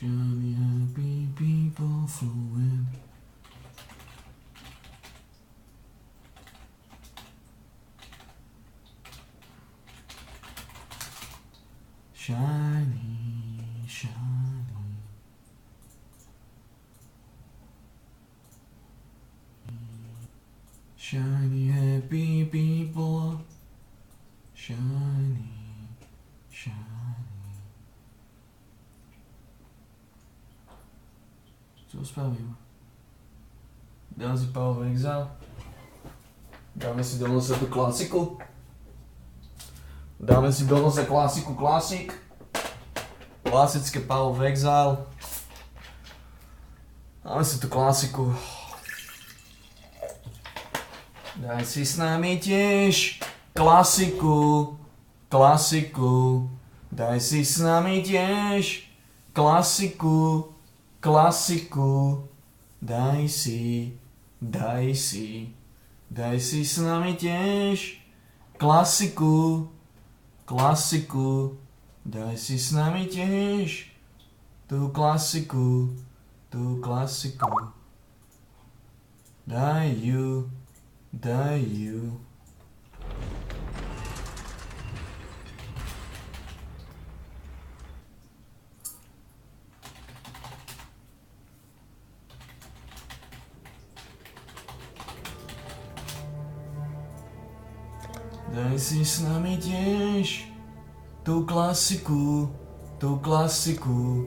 Shiny happy people flowing. Shiny, shiny. Shiny happy people. Shiny, shiny. Čo spravím? Dám si Power Exile. Dáme si do nosa tú klasiku. Dáme si do nosa klasiku klasik. Klasické Power of Exile. Dáme si tú klasiku. Daj si s nami tiež klasiku, klasiku. Daj si s nami tiež klasiku, klasiku. Daj si s nami tiež klasiku, klasiku. Daj si s nami tiež tú klasiku, tú klasiku. Daj ju. Daj si s nami tiež tú klasiku, tú klasiku.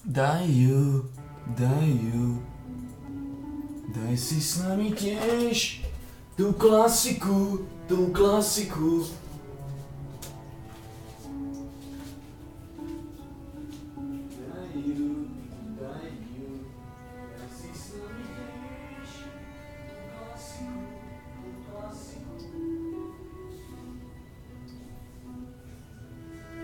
Daj ju. Daj si s nami tiež tú klasiku, tú klasiku. Daj ju. Daj si s nami tiež tú klasiku, tú klasiku.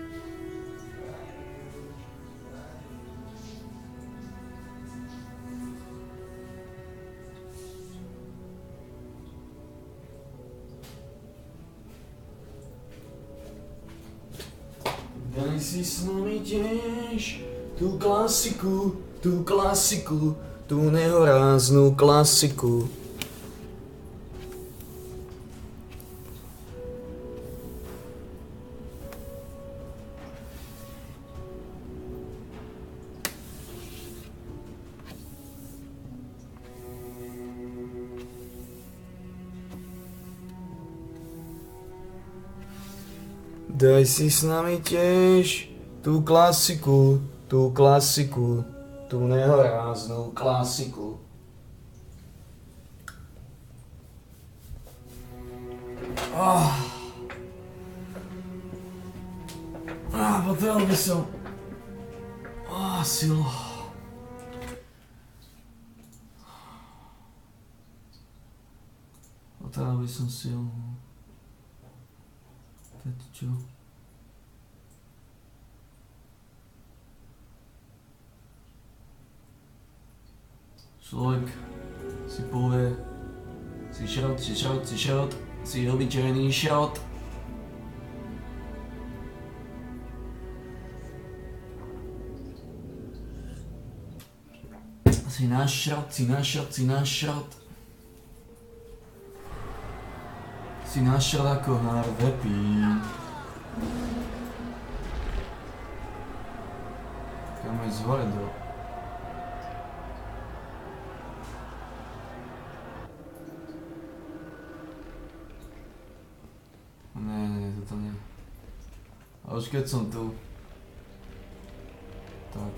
Daj si s nami tiež tú klasiku, tú nehoráznú klasiku. Daj si s nami tiež tú klasiku, tú nehoráznú klasiku. Potreboval by som silu. Potreboval by som silu. Teď čo? Človek si povie, si šrot, si obyčajný šrot. Si náš šrot. Si náš šrot ako Vorvi. Kam je zvore do... Ne, toto nie. A už keď som tu, tak...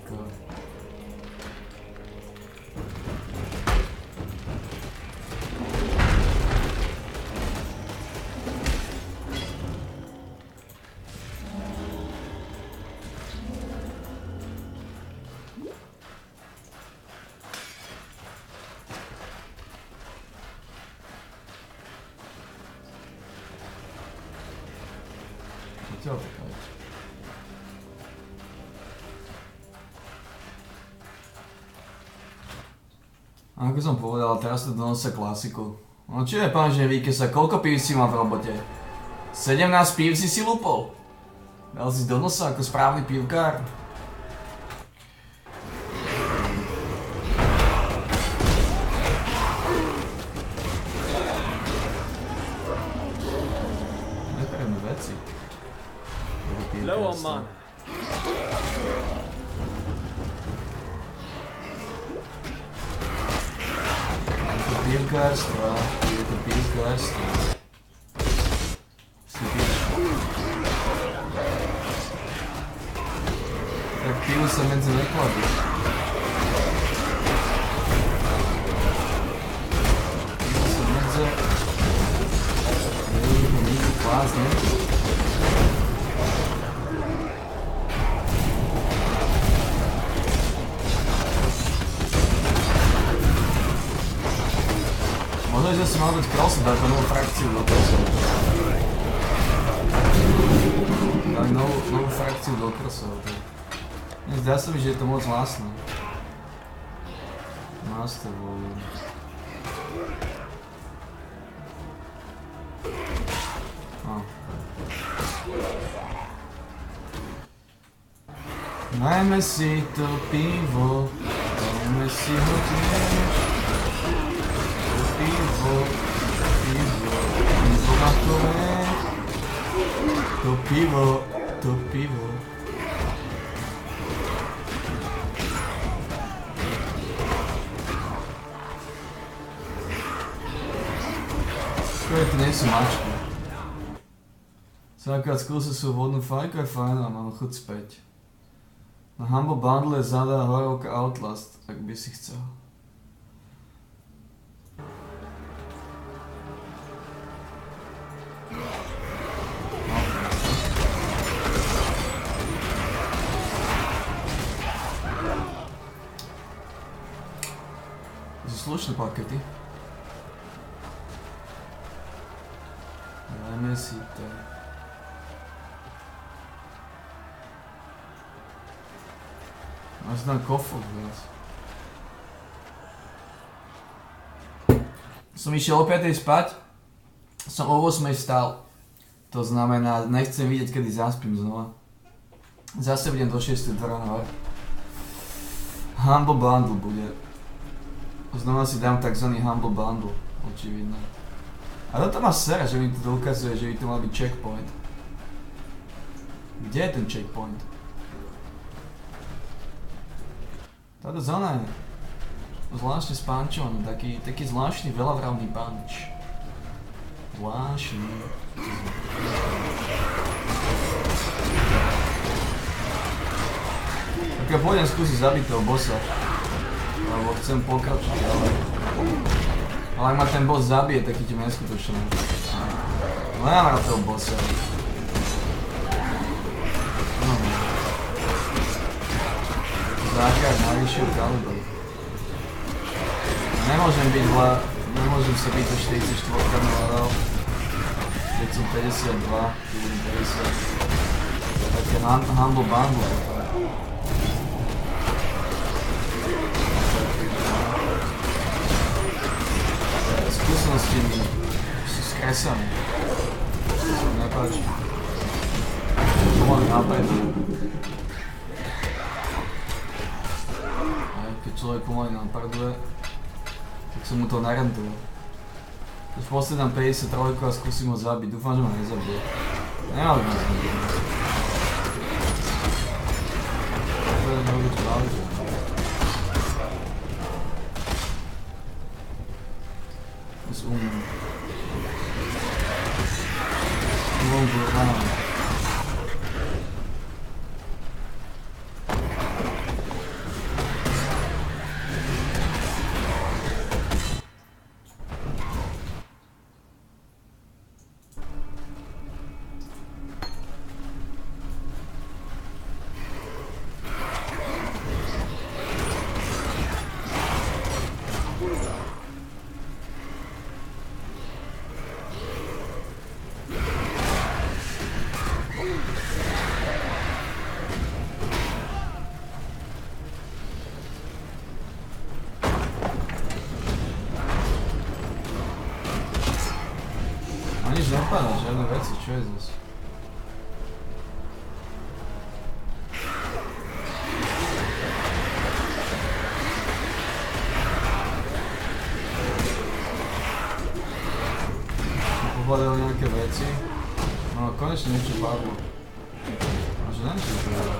A ako som povedal, teraz to donosia klasiku. No či je pán Ževíke sa, koľko pív si má v robote? 17 pív si lúpol. Dal si do nosa ako správny pívkár. Neprejme veci. Low on mana. Pívkárstva, je to pívkárstvo. Tak pivo sa medzi nekladí. Pivo sa medzi... Je to nikdy klás, ne? Možno, že si mal dať krosu, dať novú frakciu do krosov. Dali novú frakciu do krosov. Zdá sa mi, že je to moc vlastné. Master volume. Najme si to pivo, dajme si ho tiež. Pivo na tome. To pivo. To nie sú mačky. Základ skúsil sú vodnú fajku, je fajn a mám chuť späť. Na Humble Bundle je zadá horovka Outlast, ak by si chcel. Slušné pakety. Dajme si to. Máš tam kofok viac. Som išiel o 5 spať, som o 8 vstal. To znamená, nechcem vidieť, kedy zaspím znova. Zase budem do 6 ráno. Humble Bundle bude. Znova si dám tzv. Humble Bundle, očividno. A toto ma sere, že mi to ukazuje, že by to mal byť checkpoint. Kde je ten checkpoint? Táto zóna je zvláštne spánčovaná, taký zvláštny veľavravný punch. Zvláštny. Tak ja pôjdem skúsiť zabiť toho bossa. Lebo chcem pokračovať, ale ak ma ten boss zabije, tak idem neskutočne. No ja mám toho bossa. Zákrát najvyššiu kalibru. Nemôžem sa byť to 44 level. Keď som 52, keď budem 50. Tak je Humble Bundle. Skúsenosti sú skresané. To sa mi nepáči. Pomaly napäť. Keď človek pomaly napreduje, tak som mu to narentuje. Už posledám 53 a skúsim ho zabiť. Dúfam, že ma nezabije. Nemali ma zabiť. To je robiť váliť. Is ongelooflijk. veci, čo je zase? Pohľadali nejaké veci. No konečne niečo padlo. Možno neviem, čo to je.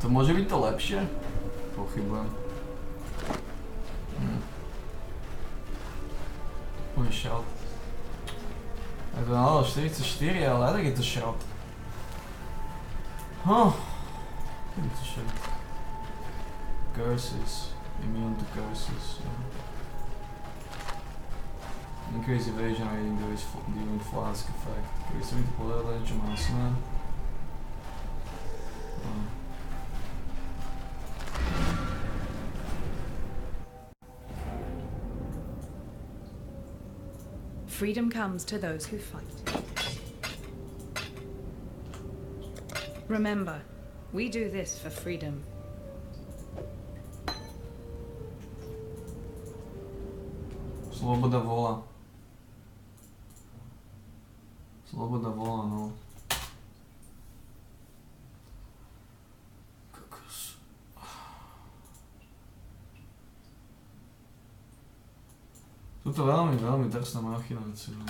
To môže byť to lepšie? Pochybujem. Môj šrot. Je to no, 44, ale tak je to šrot. Je to šrot. Curses. Immune to curses. Increase evasion rating during flask effect. Keby som mi to povedal niečo masné. Freedom comes to those who fight. Remember, we do this for freedom. Sloboda vola. Sloboda vola, no. Kokos. Toto veľmi, veľmi drsná machinácia, no.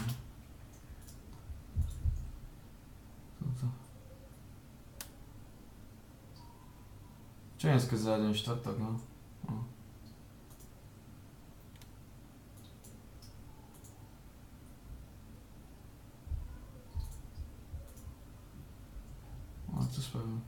Toto. Čo je dneska za deň? Štvrtok, no? No. No, to spravím.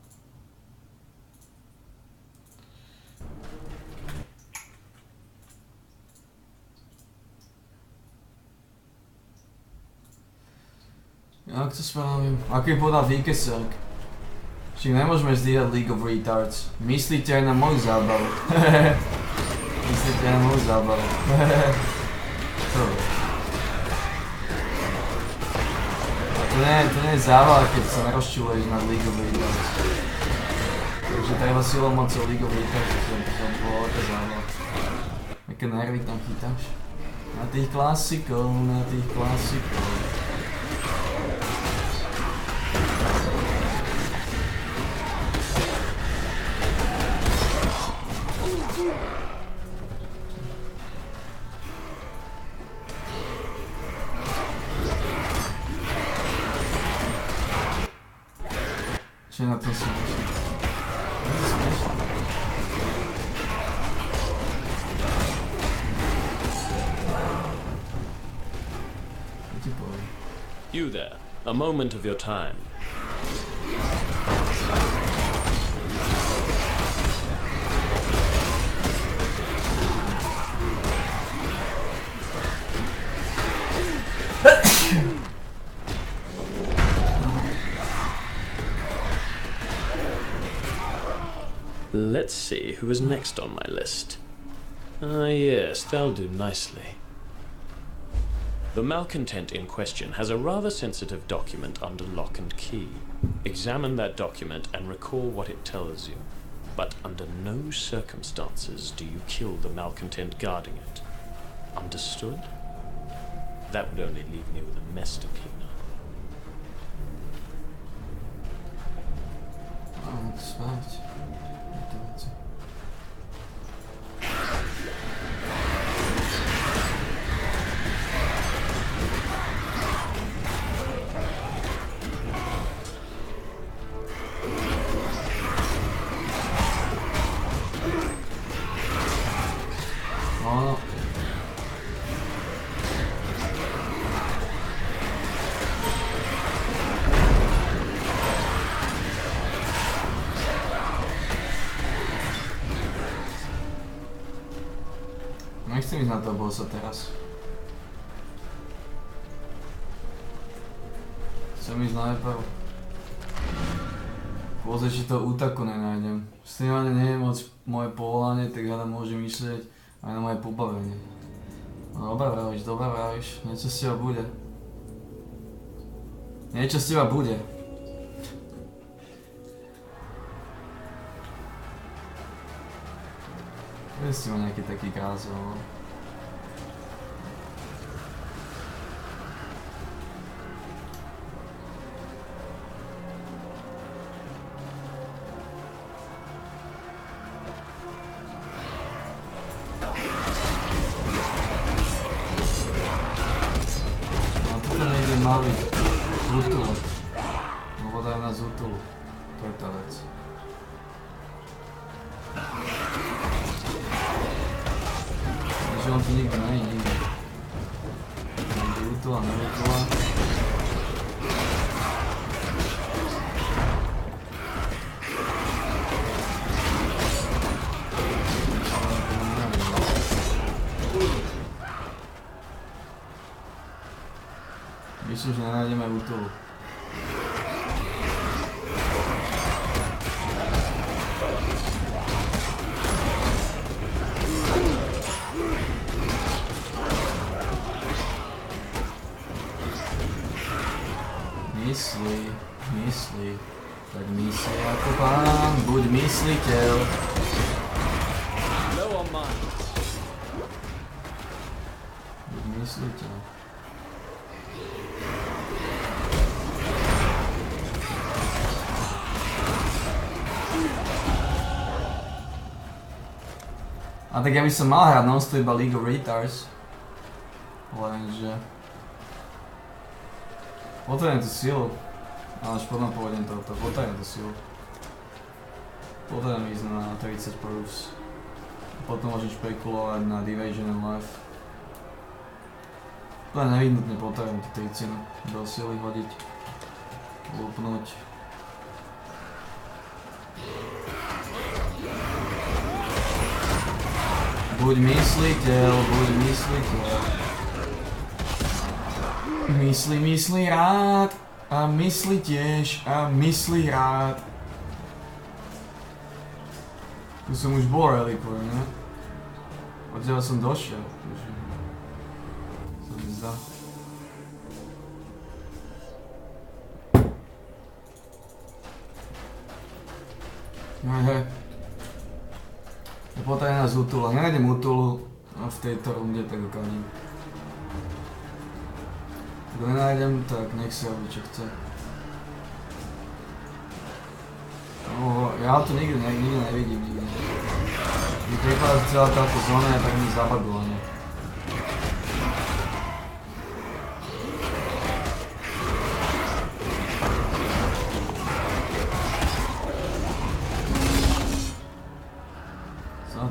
Jak to spravím? Aký je podal výkeserk? Čiže nemôžeme zdieľať League of Retards. Myslíte aj na moju zábavu. Myslíte aj na moju zábavu. To nie je zábava, keď sa nerozčuluješ na League of Retards. Takže treba silou mocou League of Retards, to bola veľká zábava. Aké nervy tam chytáš? Na tých klasikov, na tých klasikov. Čo je na to smiešné? You there, a moment of your time. Let's see who is next on my list. Ah, yes, they'll do nicely. The malcontent in question has a rather sensitive document under lock and key. Examine that document and recall what it tells you. But under no circumstances do you kill the malcontent guarding it. Understood? That would only leave me with a mess to clean up. Oh, that's right. Oh. Nechcem ísť na to bossa teraz. Chcem ísť najprv. Pozrieť, či to útaku nenájdem. Streamovanie nie je moc moje povolanie, tak hľadám môžem myslieť aj na moje pobavenie. No dobre vravíš, niečo z teba bude. Niečo z teba bude. Vedzte ma nejaký taký kázol. Mali zútulu. Lebo dajú na zútulu. To je tá vec. Takže on tu nikto není nikde. Niekde útula, neútula. Myslím, že nenájdeme útulu. Myslí, tak myslí ako pán, buď mysliteľ. Buď mysliteľ. A tak ja by som mal hrať non-stop iba League of Retards. Lenže... Potrebujem tú silu. Ale až potom pôjdem toto. Potrebujem tú silu. Potrebujem ísť na 30 proofs. Potom môžem špekulovať na Division and Life. Len nevyhnutne potrebujem tú 30 do sily hodiť. Lúpnúť. Buď mysliteľ, buď mysliteľ. Myslí rád a myslí tiež a myslí rád. Tu som už bol relikvor, ne? Odtiaľ som došiel, takže... Sa mi zdá. Hej. Je potrebná z útula. Nenájdem útulu v tejto runde, tak ukážem. Ak nenájdem, tak nech si robí čo chce. No, ja to nikdy nevidím, nikdy. Mi prípada, že celá táto zóna je tak mi zabagovaná.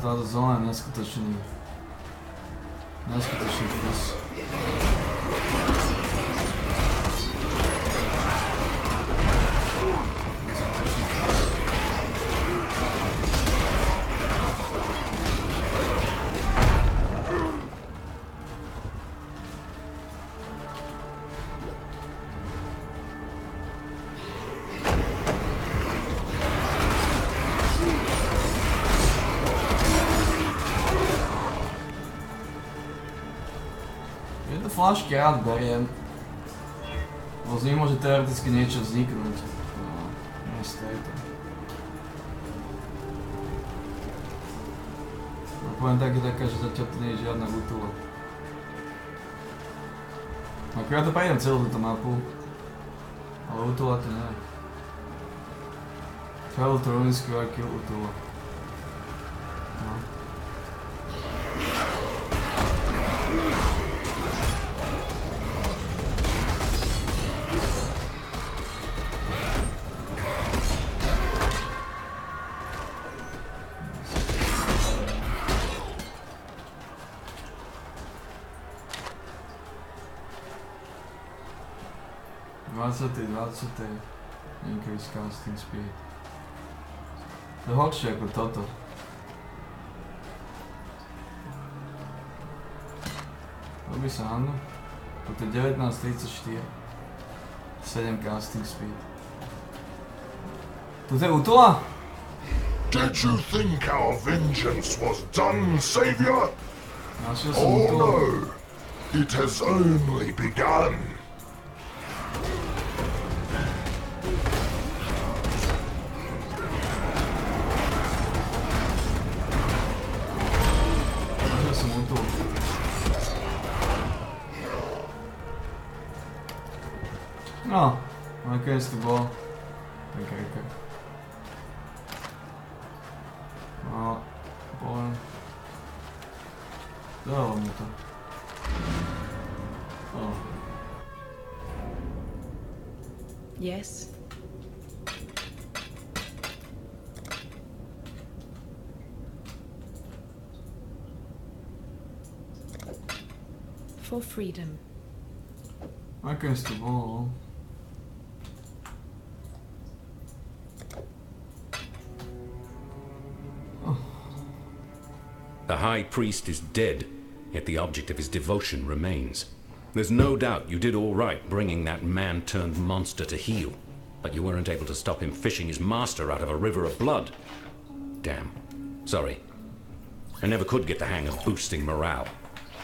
Táto zóna je neskutočný kus. Flašky rád beriem. Z nich môže teoreticky niečo vzniknúť. No, z tejto. No, poviem taká, že zatiaľ tu nie je žiadna útula. Akurát to prejdem celú túto mapu. Ale útula to nie je. Travel to Ruin Square, kill útula. No. Increase casting speed. To je horšie ako toto. Robí sa áno. Toto je 19.34. 7 casting speed. Toto je útola? Did you think our vengeance was done, Savior? Našiel som Oh útolu. no! It has only begun. No, nakoniec to bolo. Okay. No, poviem. Dalo mi to. Oh. Yes. For freedom. Nakoniec to bolo. The High Priest is dead, yet the object of his devotion remains. There's no doubt you did all right bringing that man-turned-monster to heel, but you weren't able to stop him fishing his master out of a river of blood. Damn. Sorry. I never could get the hang of boosting morale.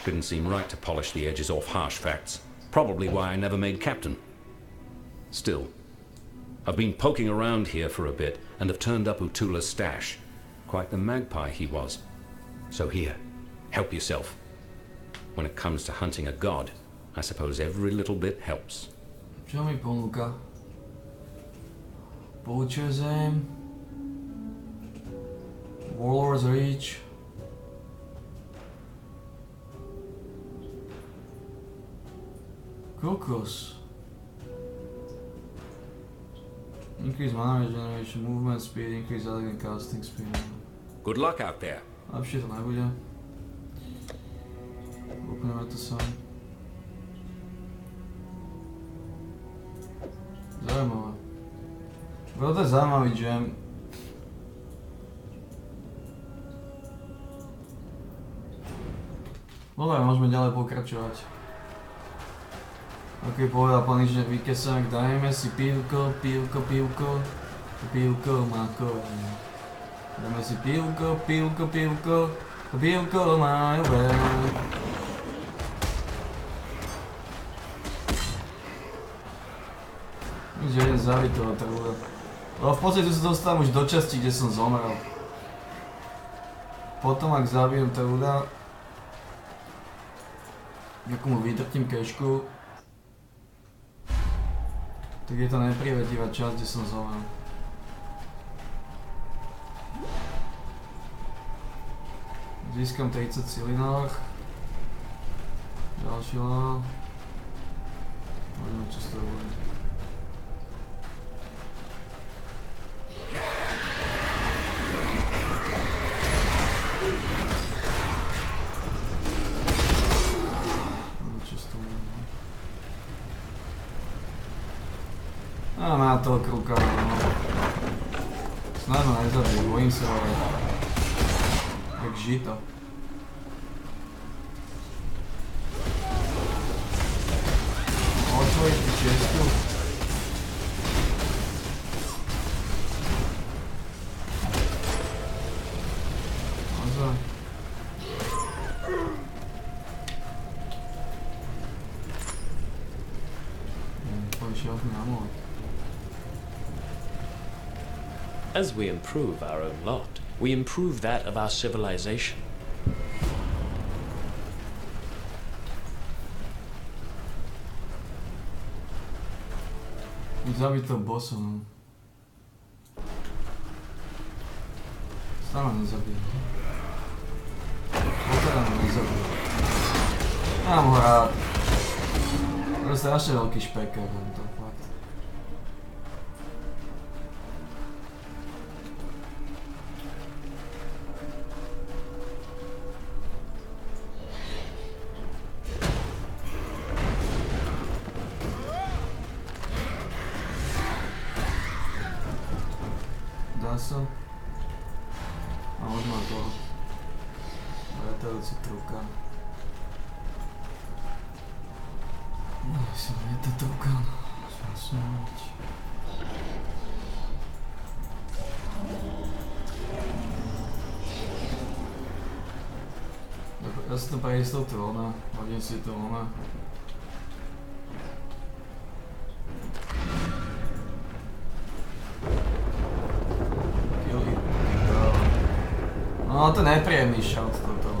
Didn't seem right to polish the edges off harsh facts. Probably why I never made captain. Still, I've been poking around here for a bit and have turned up Utula's stash. Quite the magpie he was. So here, help yourself. When it comes to hunting a god, I suppose every little bit helps. Čo mi ponúka? Poacher's Aim, Warlord's Reach, Kokos. Increase mana regeneration, movement speed, increase elegant casting speed. Good luck out there. Lepšie to nebude. Upneme to sem. Zaujímavé. Bolo to zaujímavý jam. Dobre, môžeme ďalej pokračovať. Ok, povedal pán inžinier Vykesák, dajme si pivko, pivko má koreň. Dáme si pivko má koreň. Že idem zabiť toho trúda. Lebo v podstate sa dostávam už do časti, kde som zomrel. Potom ak zabijem trúda, ako mu vytrtím kešku, tak je to neprivetivá časť, kde som zomrel. Získam 30 silinách. Ďalší level. Možno čo z toho bude. A má toho kruka, no. Snad ma nezabijú, bojím sa, ale... Jak žito. Otvoriť tú čestu. Naozaj. Pošiel mi amulét. As we improve our own lot, we improve that of our civilization. Zabiť toho bossa, no. Stále nezabije. Pokiaľ ho nezabije. Mám ho rád. To je strašne veľký špeker, to fakt. Dá sa? A už má to letajúci trúka. No, som letatovka. Zasnúť. Dobre, ja si to pre istotu ona. Hodím si to ona. No to je nepríjemný shot toto.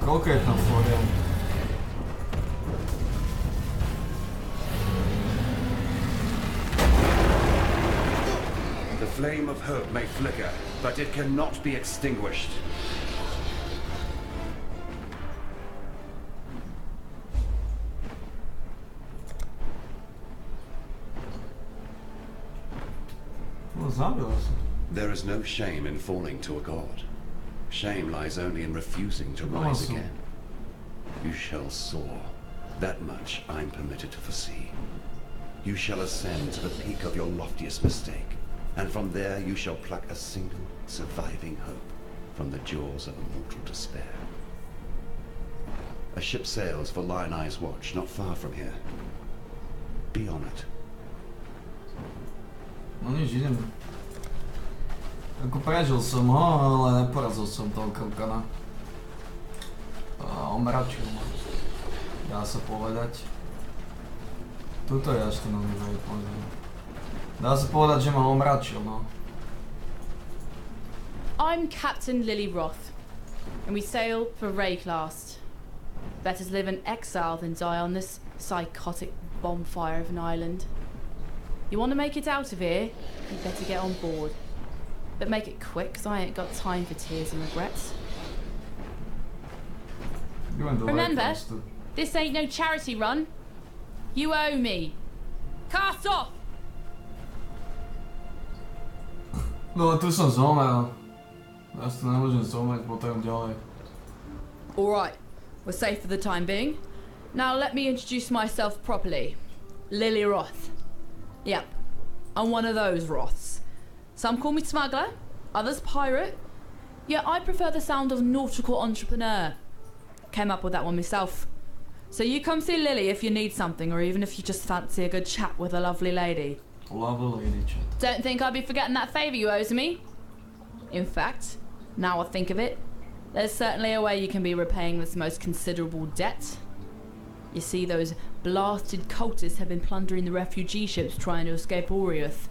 Koľko je tam florien? The flame of hope may flicker, but it cannot be extinguished. No, zabila sa. There is no shame in falling to a god. Shame lies only in refusing to rise Awesome. again. You shall soar. That much I'm permitted to foresee. You shall ascend to the peak of your loftiest mistake, and from there you shall pluck a single surviving hope from the jaws of a mortal despair. A ship sails for Lion Eye's watch not far from here. Be on it. No nič, idem. Ako prežil som ho, ale neporazil som toho krkana. Omračil ma. Dá sa povedať. Tuto je až ten oný pozor. Dá sa povedať, že ma omračil, no. I'm Captain Lily Roth, and we sail for Rayclast. Better to live in exile than die on this psychotic bonfire of an island. You want to make it out of here? You better get on board. But make it quick, 'cause I ain't got time for tears and regrets. Remember, this ain't no charity run. You owe me. Cast off! No tu som zomrel. Ja si to nemôžem zomrieť, potrebujem ďalej. Alright, we're safe for the time being. Now let me introduce myself properly. Lily Roth. Yep, I'm one of those Roths. Some call me smuggler, others pirate. Yet I prefer the sound of nautical entrepreneur. Came up with that one myself. So you come see Lily if you need something, or even if you just fancy a good chat with a lovely lady. Lovely lady chat. Don't think I'd be forgetting that favour you owe to me. In fact, now I think of it, there's certainly a way you can be repaying this most considerable debt. You see, those blasted cultists have been plundering the refugee ships trying to escape Oriath,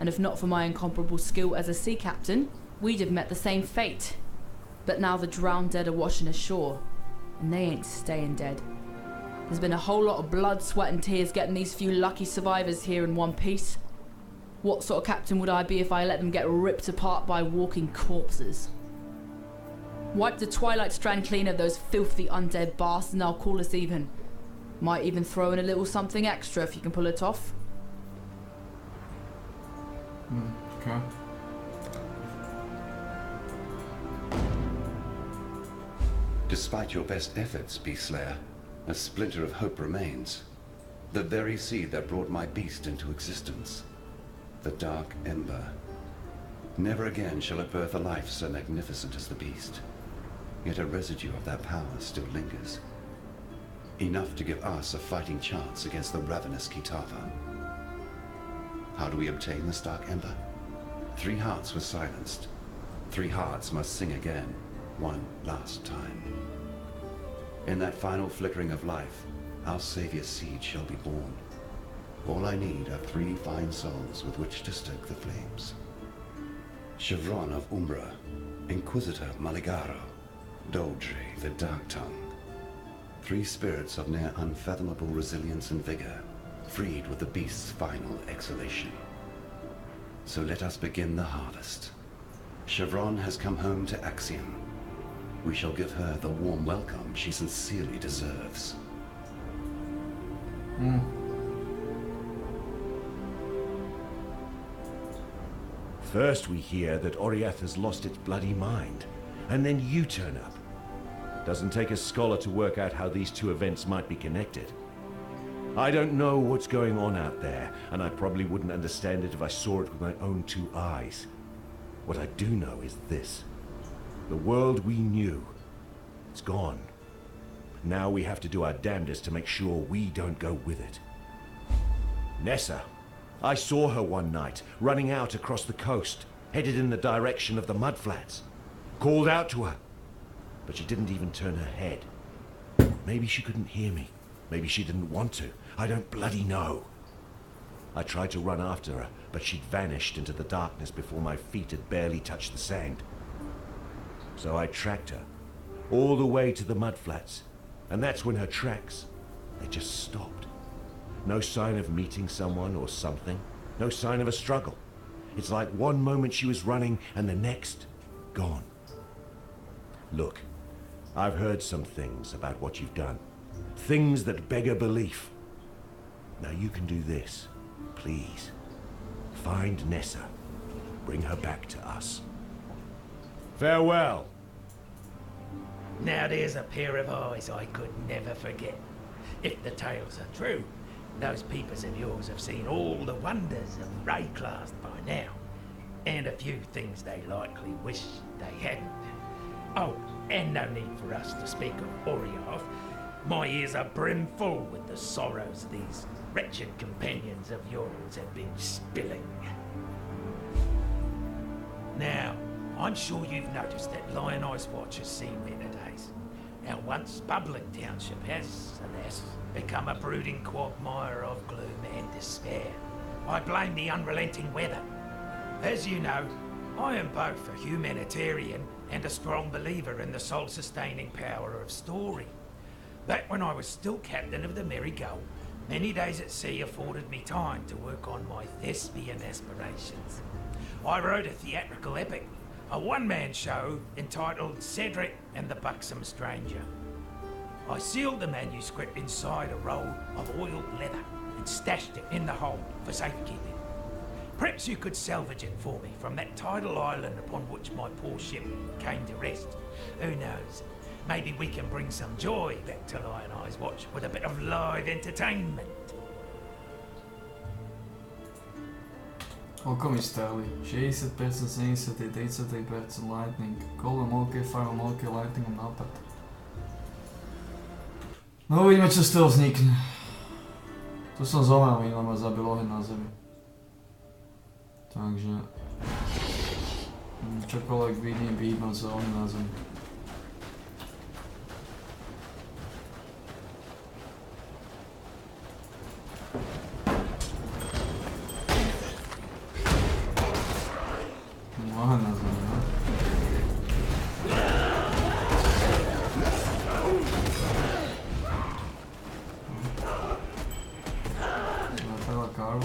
and if not for my incomparable skill as a sea captain, we'd have met the same fate. But now the drowned dead are washing ashore, and they ain't staying dead. There's been a whole lot of blood, sweat and tears getting these few lucky survivors here in one piece. What sort of captain would I be if I let them get ripped apart by walking corpses? Wipe the Twilight Strand clean of those filthy undead bastards and I'll call us even. Might even throw in a little something extra if you can pull it off. Okay. Despite your best efforts, Beast Slayer, a splinter of hope remains. The very seed that brought my beast into existence. The Dark Ember. Never again shall it birth a life so magnificent as the beast. Yet a residue of that power still lingers. Enough to give us a fighting chance against the ravenous Kitava. How do we obtain this Dark Ember? 3 hearts were silenced. 3 hearts must sing again, one last time. In that final flickering of life, our Savior's seed shall be born. All I need are 3 fine souls with which to stoke the flames. Chevron of Umbra, Inquisitor Maligaro, Doldry the Dark Tongue. 3 spirits of near unfathomable resilience and vigor, freed with the beast's final exhalation. So let us begin the harvest. Chevron has come home to Axiom. We shall give her the warm welcome she sincerely deserves. First we hear that Oriath has lost its bloody mind, and then you turn up. Doesn't take a scholar to work out how these 2 events might be connected. I don't know what's going on out there, and I probably wouldn't understand it if I saw it with my own 2 eyes. What I do know is this. The world we knew, it's gone. Now we have to do our damnedest to make sure we don't go with it. Nessa. I saw her one night, running out across the coast, headed in the direction of the mudflats. Called out to her, but she didn't even turn her head. Maybe she couldn't hear me. Maybe she didn't want to. I don't bloody know. I tried to run after her, but she'd vanished into the darkness before my feet had barely touched the sand. So I tracked her, all the way to the mudflats. And that's when her tracks, they just stopped. No sign of meeting someone or something. No sign of a struggle. It's like one moment she was running and the next, gone. Look, I've heard some things about what you've done. Things that beg a belief. Now you can do this, please. Find Nessa. Bring her back to us. Farewell. Now there's a pair of eyes I could never forget. If the tales are true, those peepers of yours have seen all the wonders of Rayclast by now. And a few things they likely wish they hadn't. Oh, and no need for us to speak of Orioth. My ears are brimful with the sorrows these wretched companions of yours have been spilling. Now, I'm sure you've noticed that Lion Ice Watch has seen better days. Our once bubbling township has, alas, become a brooding quagmire of gloom and despair. I blame the unrelenting weather. As you know, I am both a humanitarian and a strong believer in the soul-sustaining power of story. Back when I was still captain of the Merry Gull, many days at sea afforded me time to work on my thespian aspirations. I wrote a theatrical epic, a one-man show entitled Cedric and the Buxom Stranger. I sealed the manuscript inside a roll of oiled leather and stashed it in the hold for safekeeping. Perhaps you could salvage it for me from that tidal island upon which my poor ship came to rest. Who knows? Maybe we can bring some joy back to Lion Eyes Watch with a bit of live entertainment. Koľko mi stáli? 60%, 70%, 30% lightning. Kolom OK, farmom OK, lightningom nápad. No uvidíme, čo z toho vznikne. Tu som zomrel, minulé ma zabil oheň na zemi. Takže... čokoľvek vidím, vyhýbam sa oheň na zemi. Oheň na zemi, no. Zatrela káru.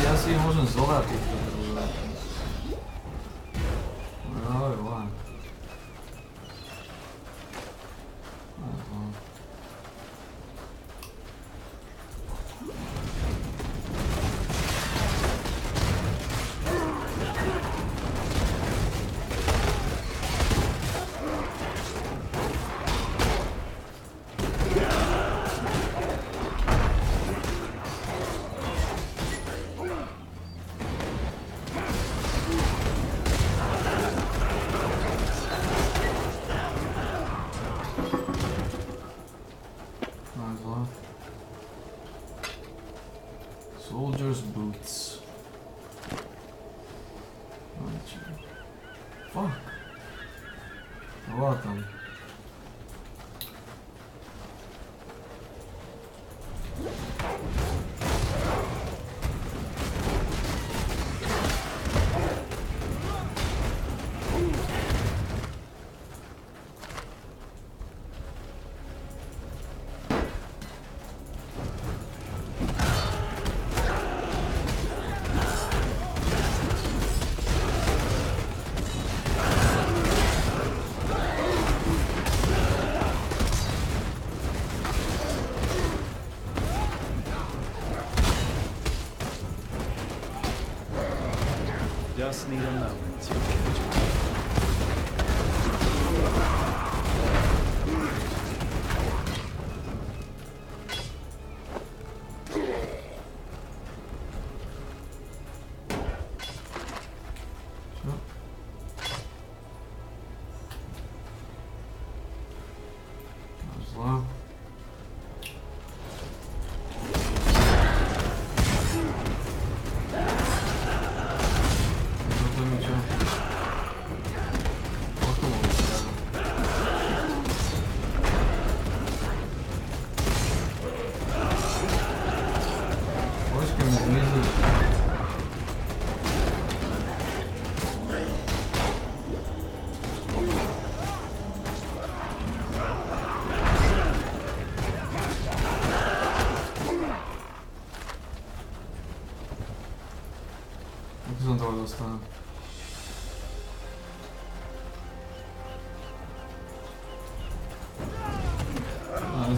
Ja si ich môžem zobrať týchto druhé. No, von. Soldier's boots. Fuck. Вот он. Just need a moment to catch up. Zlo.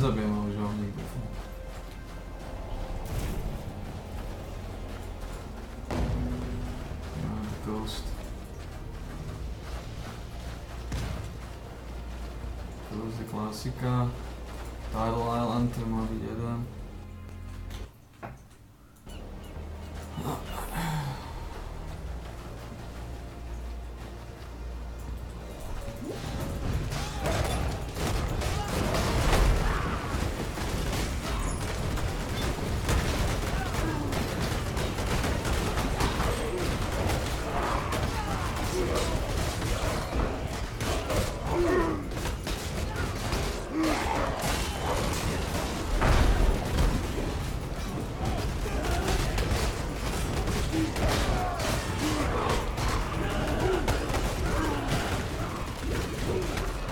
nezabijeme už ho nikdy. Ghost. Ghost je klasika. Tidal Island, to má byť jeden.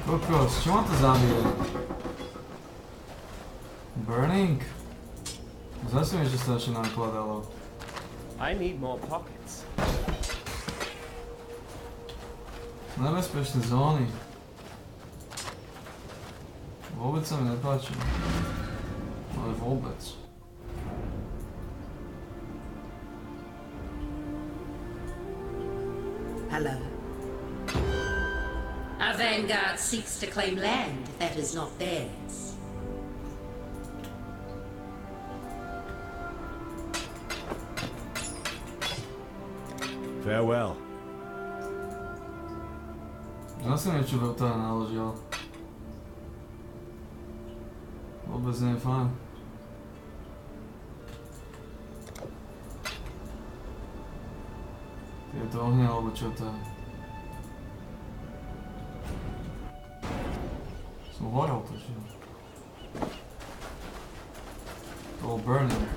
Kokos, čo ma to zabije? Burning? Zase mi ešte strašne nakladalo. I need more pockets. Nebezpečné zóny. Vôbec sa mi nepáči. Ale vôbec. Hello. Our vanguard seeks to claim land that is not theirs. Farewell. Zase niečo do toho naložil. Vôbec nie je fajn. Je to ohňa, alebo čo to je? Som horel to, že? To bol burning.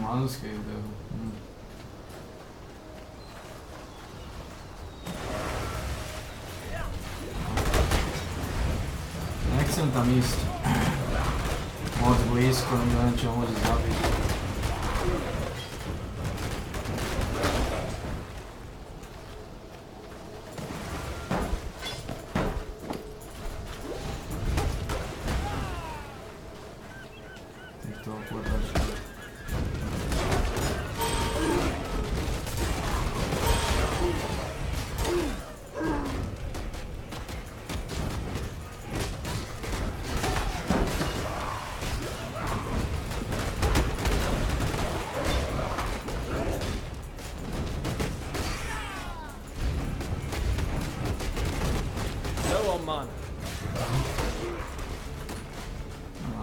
Manuscript though. Nechcem tam ísť moc blízko, neviem čo môže zabiť. Týchto opletačov.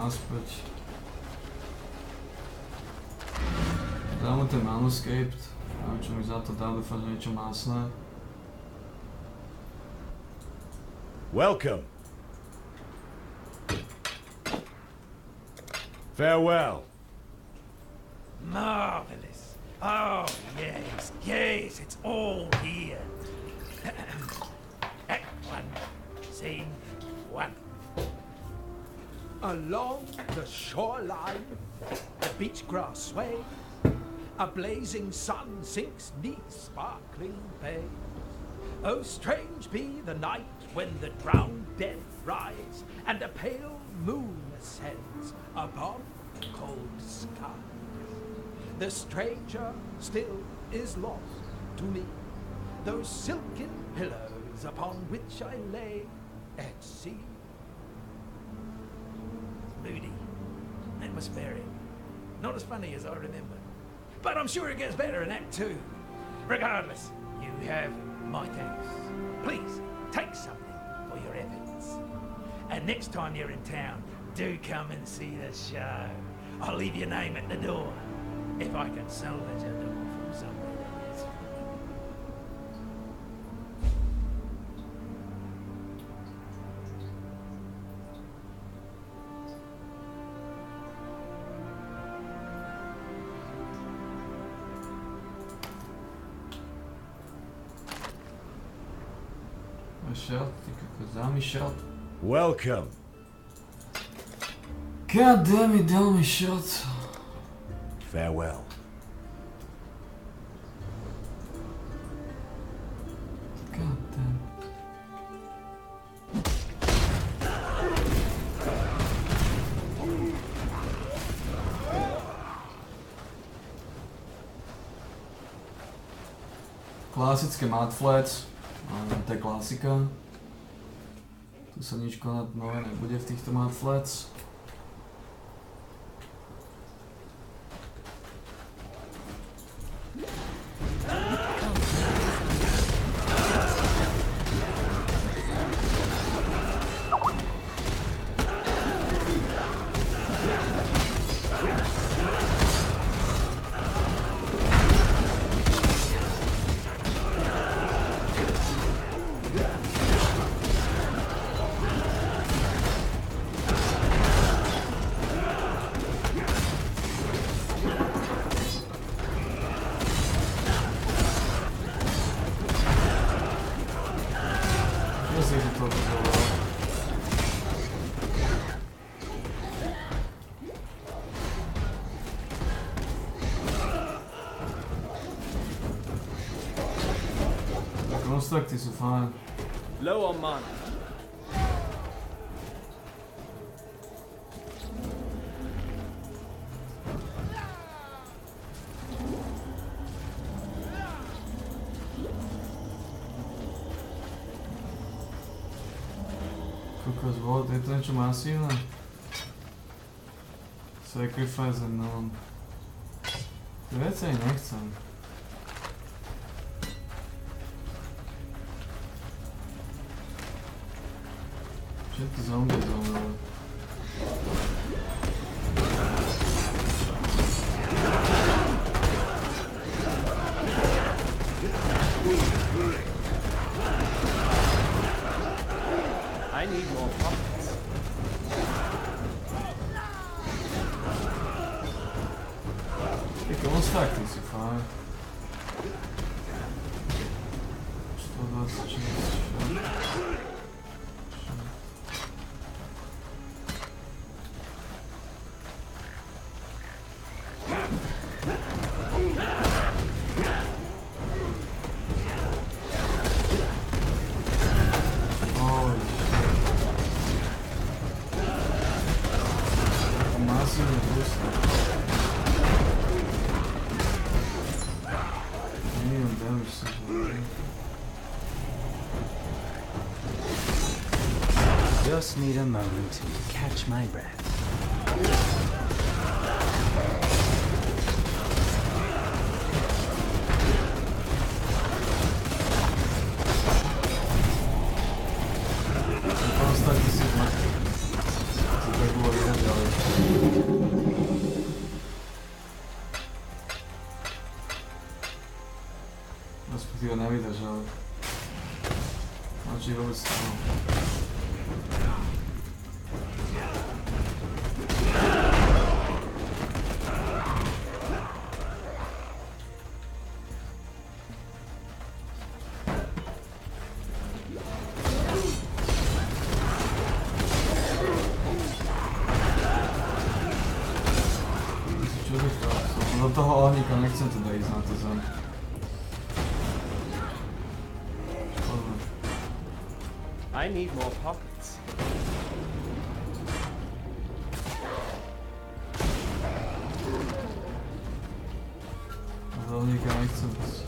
Naspäť. Dám mu ten manuscript. Neviem čo mi za to dá, dúfam, že niečo másne. Welcome. Farewell. Marvelous. Oh, yes, yes, it's all here. Act 1, Scene 1. Along the shoreline, the beach grass sways, a blazing sun sinks 'neath sparkling bay. Oh, strange be the night when the drowned dead rise, and a pale moon ascends above cold skies. The stranger still is lost to me, those silken pillows upon which I lay at sea. Moody, atmospheric, not as funny as I remember. But I'm sure it gets better in Act 2. Regardless, you have my thanks. Please, take something for your efforts. And next time you're in town, do come and see the show. I'll leave your name at the door, if I can salvage a door from somewhere that is. Shirt, Kazami shirt. Welcome. God damn it, damn me shirt. Farewell. God damn. Klasické mudflats. To je klasika. Tu sa nič konať nové nebude v týchto mudflats. Konstrukty sú fajn. Low on mana. Kokos vod, je to niečo masívne? Sacrifice and none. Viacej nechcem. Všetky zombie zomreli. I need more pockets. Ty konstrukty sú fajn. 126. Just need a moment to catch my breath. Respektíve nevydržali. Znači vôbec stalo. Do toho ohníka nechcem teda ísť na to zem. I need more pockets. Do ohníka nechcem ísť.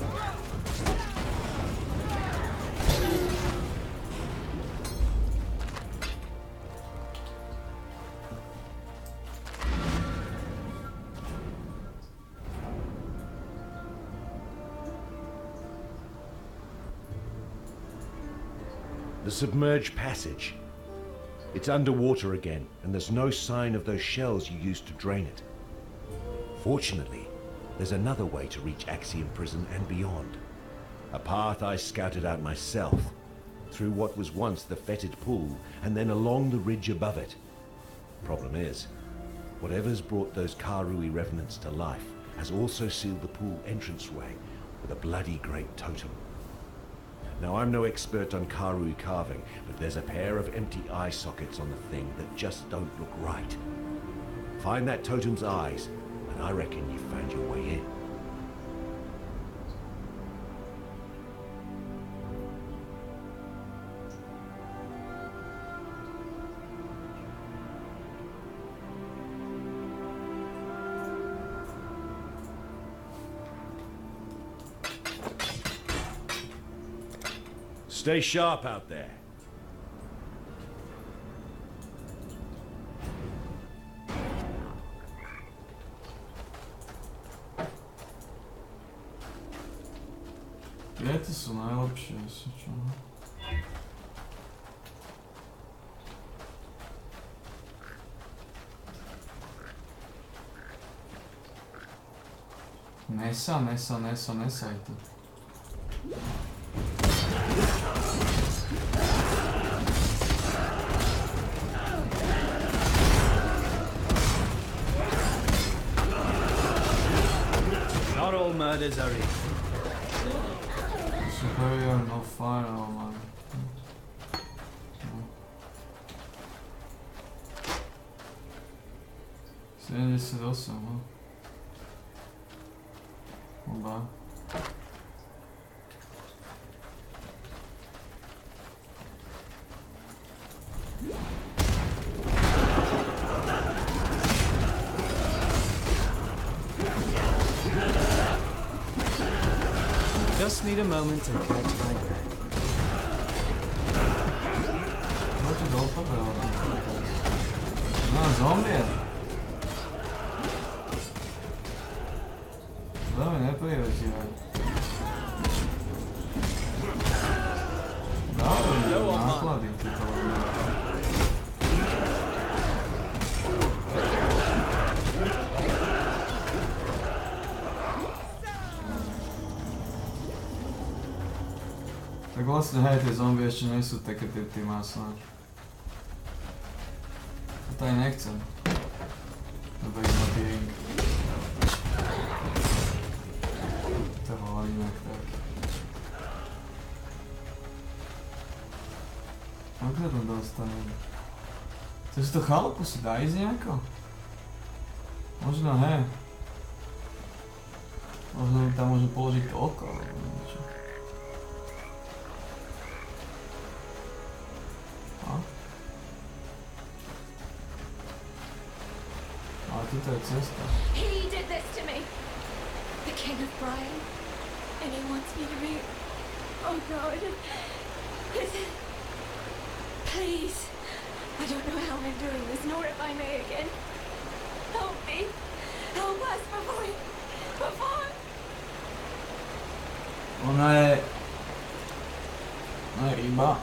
The submerged passage. It's underwater again, and there's no sign of those shells you used to drain it. Fortunately, there's another way to reach Axiom Prison and beyond. A path I scouted out myself, through what was once the fetid pool, and then along the ridge above it. Problem is, whatever's brought those Karui revenants to life has also sealed the pool entranceway with a bloody great totem. Now, I'm no expert on Karui carving, but there's a pair of empty eye sockets on the thing that just don't look right. Find that totem's eyes, and I reckon you've found your way in. Stay sharp out there. Ljeti su najlepše, sjećam. Nesajte. Not all murders are equal. Superior, no final, man. No. 78, no. Oba. Just need a moment to catch my breath. What is open? No, zombie. Da me ne prijeđe. Da li nakladim ti to? Tak vlastne, hej, tie zombie ešte nie sú také tie masné. To aj nechcem. Lebo iba týring. To hovorím jak tak. Ako sa tam dostanem? To si to chalupu si dá ísť nejako? Možno, hej. Možno mi tam môžem položiť to oko, alebo niečo. He did this to me. The King of Brian. And he wants me to be... Oh God. Listen. Please. I don't know how I'm doing this, nor if I may again. Help me. Help us before... Ona je ryba.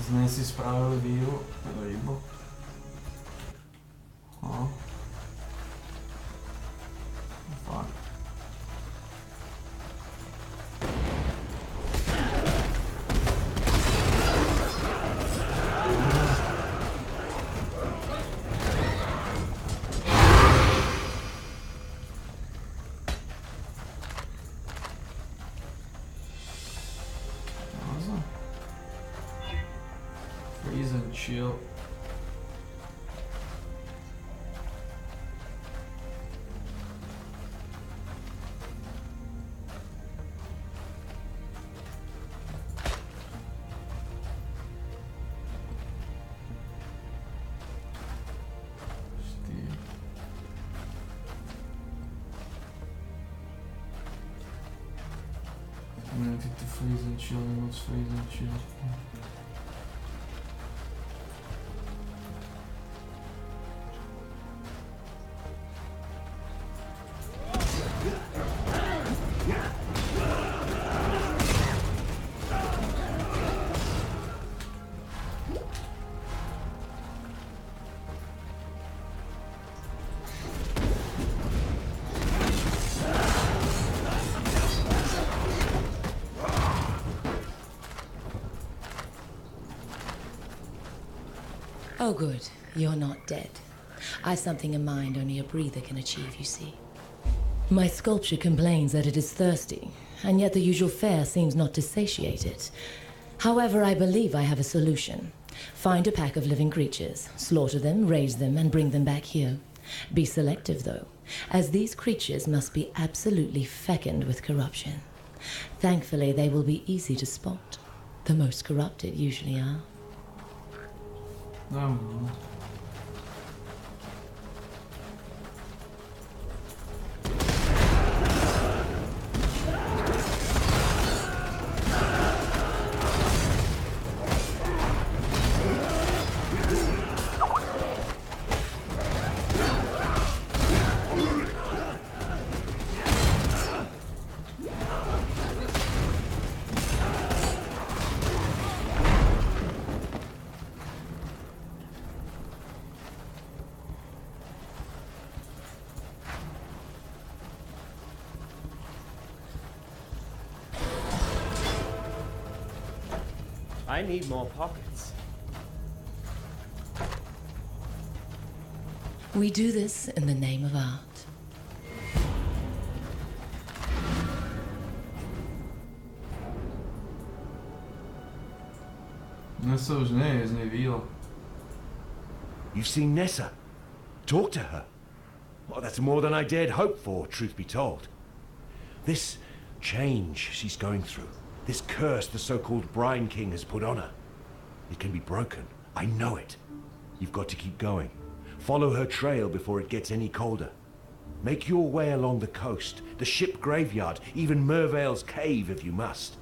Z nej si spravili víru rybu. No. Fuck. Freeze and chill. Community to freeze and chill, and let's freeze and chill. Oh, good. You're not dead. I've something in mind only a breather can achieve, you see. My sculpture complains that it is thirsty, and yet the usual fare seems not to satiate it. However, I believe I have a solution. Find a pack of living creatures, slaughter them, raise them, and bring them back here. Be selective, though, as these creatures must be absolutely fecund with corruption. Thankfully, they will be easy to spot. The most corrupted usually are. No. I need more pockets. We do this in the name of art. Nessa už nie je z nej víla. You've seen Nessa? Talk to her. Well, that's more than I dared hope for, truth be told. This change she's going through, this curse the so-called Brine King has put on her, it can be broken. I know it. You've got to keep going. Follow her trail before it gets any colder. Make your way along the coast, the ship graveyard, even Mervale's cave if you must.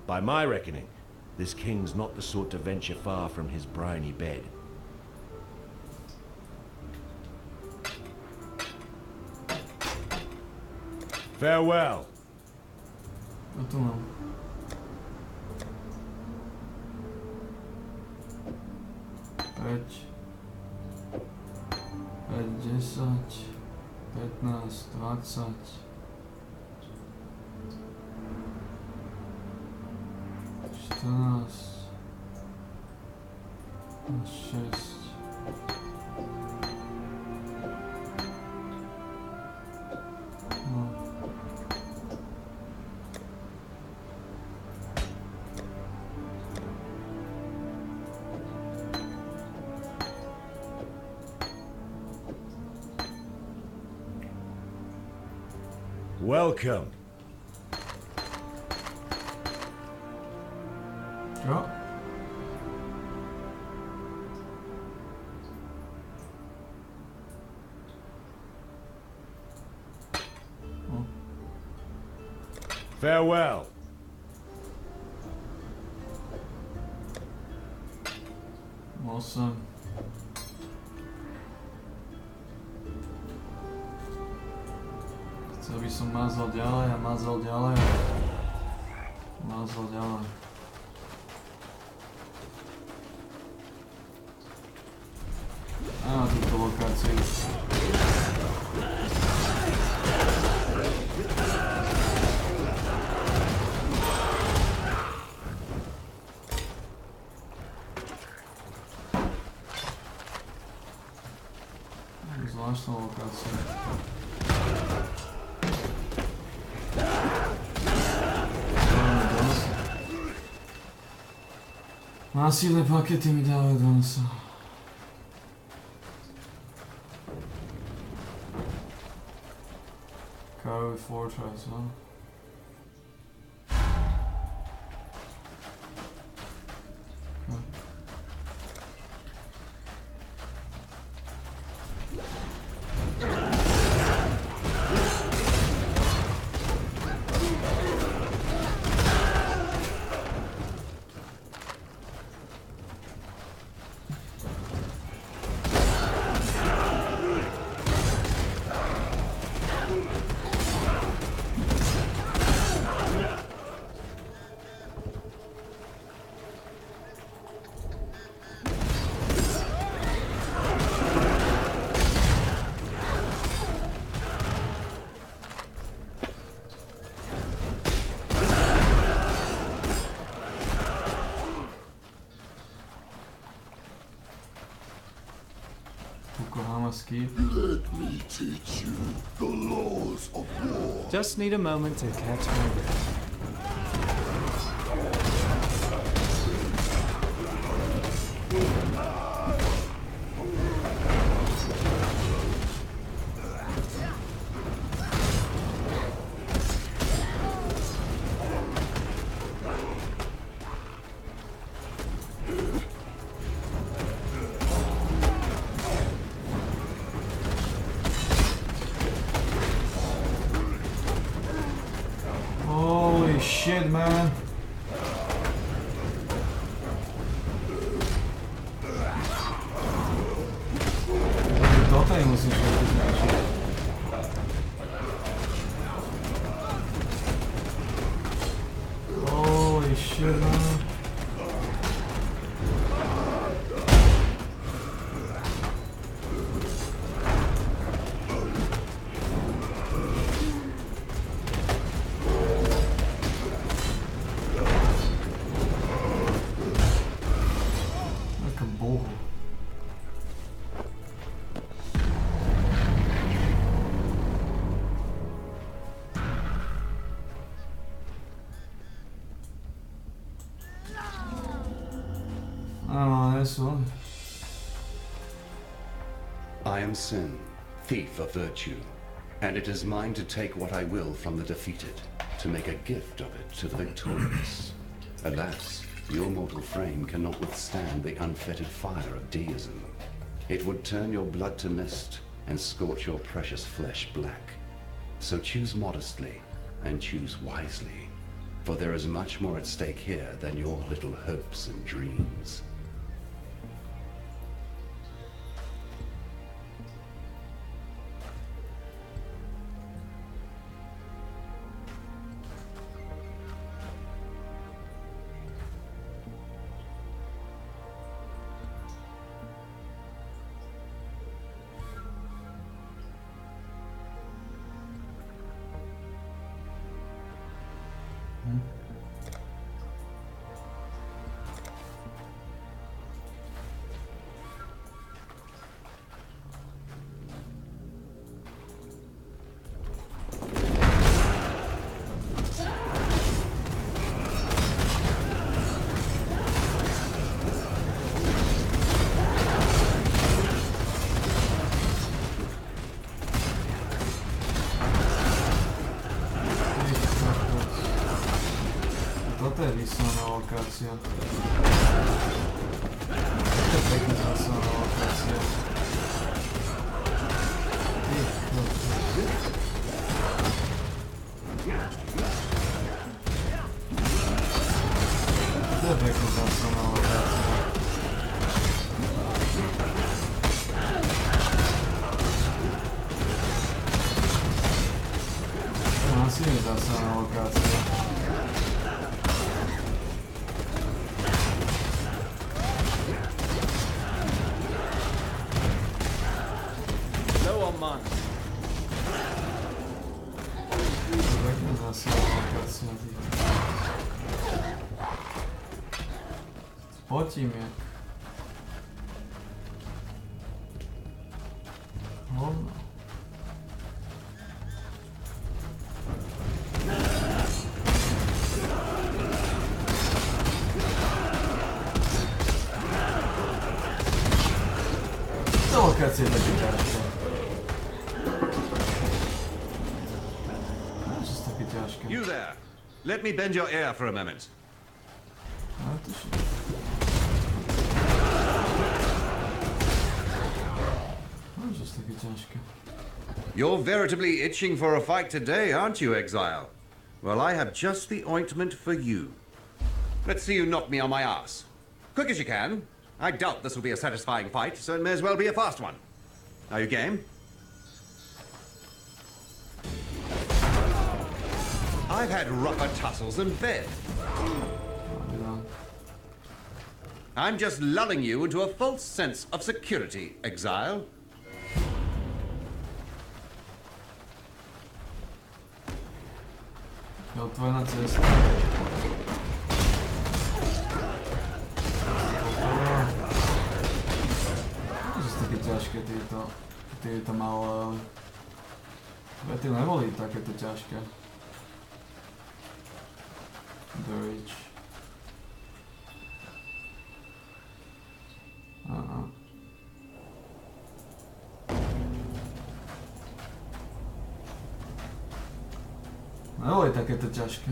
By my reckoning, this king's not the sort to venture far from his briny bed. Farewell. No tu mám. Päť, 10, 15, 20, 14, 6. Welcome. Jo. Farewell. Awesome. Chcel by som mazal ďalej a mazal ďalej. Mazal ďalej. Á, túto lokáciu. Zvláštna lokácia. Násilné pakety mi dávajú do nosa. Coward Fortress, no? skip. Let me teach you the laws of war. Just need a moment to catch my breath. Holy shit, man. Tutaj musím všetko zničiť. Holy shit, man. Taká bohu. Oh, this one. I am sin, thief of virtue, and it is mine to take what I will from the defeated, to make a gift of it to the victorious. Alas, your mortal frame cannot withstand the unfettered fire of deism. It would turn your blood to mist and scorch your precious flesh black. So choose modestly and choose wisely, for there is much more at stake here than your little hopes and dreams. Toto je výslovná lokácia. To je pekná výslovná lokácia. To je pekná výslovná lokácia. To je asi nezásadná lokácia. Potím je. Hovno. To lokácia je taká ťažká. Čo také ťažké? You there! Let me bend your ear for a moment. Ale to čo? You're veritably itching for a fight today, aren't you, Exile? Well, I have just the ointment for you. Let's see you knock me on my ass. Quick as you can. I doubt this will be a satisfying fight, so it may as well be a fast one. Are you game? I've had rougher tussles than bed. I'm just lulling you into a false sense of security, Exile. Otvorená cesta. To sú také ťažké tieto tieto malé, ale... Tie neboli takéto ťažké. The Rich. Neboli takéto ťažké.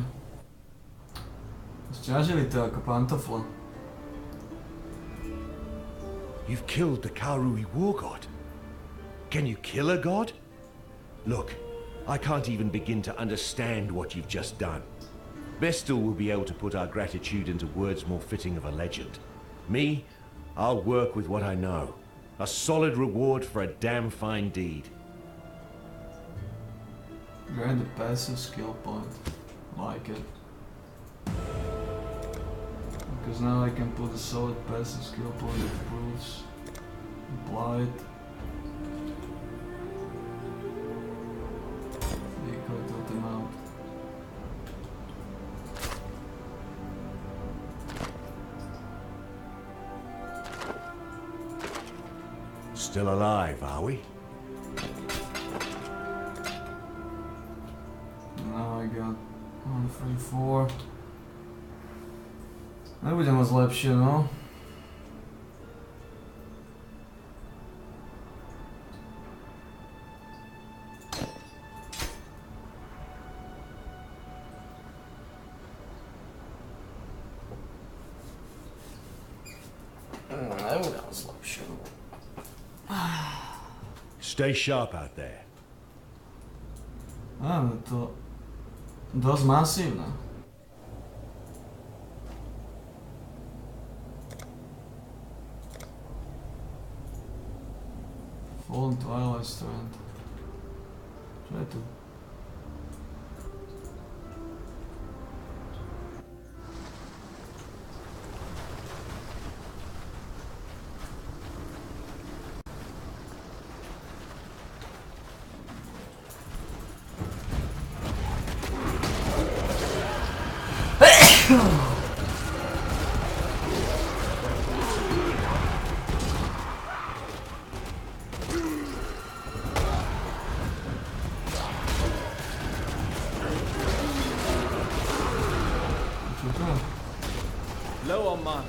Sťažili to ako pantofle. You've killed the Karui war god. Can you kill a god? Look, I can't even begin to understand what you've just done. Vestal will be able to put our gratitude into words more fitting of a legend. Me, I'll work with what I know. A solid reward for a damn fine deed. Grind a passive skill point. Like it. Because now I can put a solid passive skill point that proves. Apply it. Equal to amount. Still alive, are we? Now I got 1, 3, 4. Nebude moc lepšie, no. Nebude moc lepšie. Stay sharp out there. Áno, to dosť masívne. Fallen Twilight Strand. Čo je tu? Low on mana.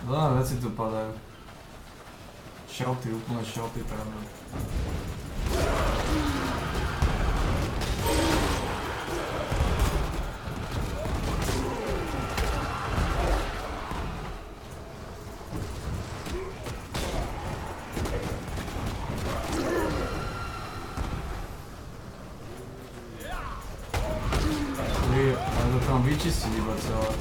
Veľa veci tu padajú. Šalty, úplne šalty pravda. Ale to tam vyčistiť iba celé.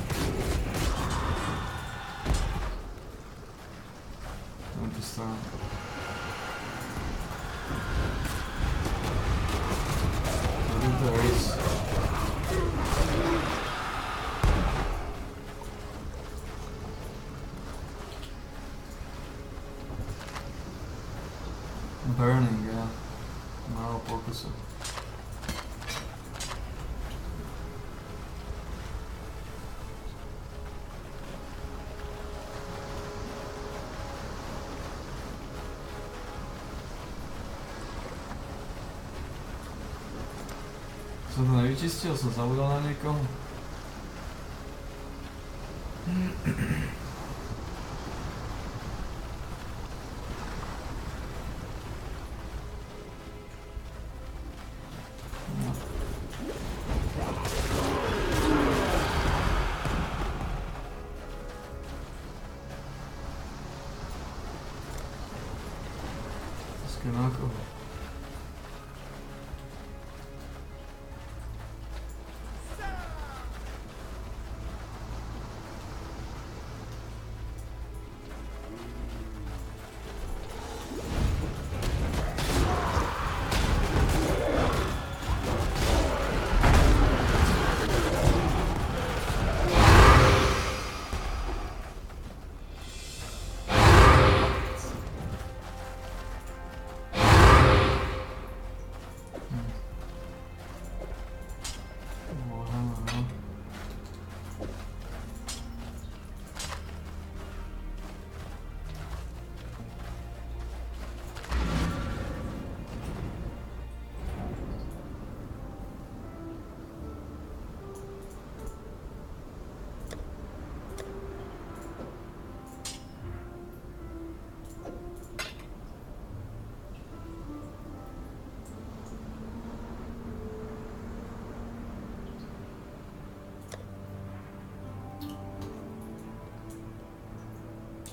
Burning, yeah. Málo pokusu. Som to nevyčistil, som zabudol na niekoho. Na koho?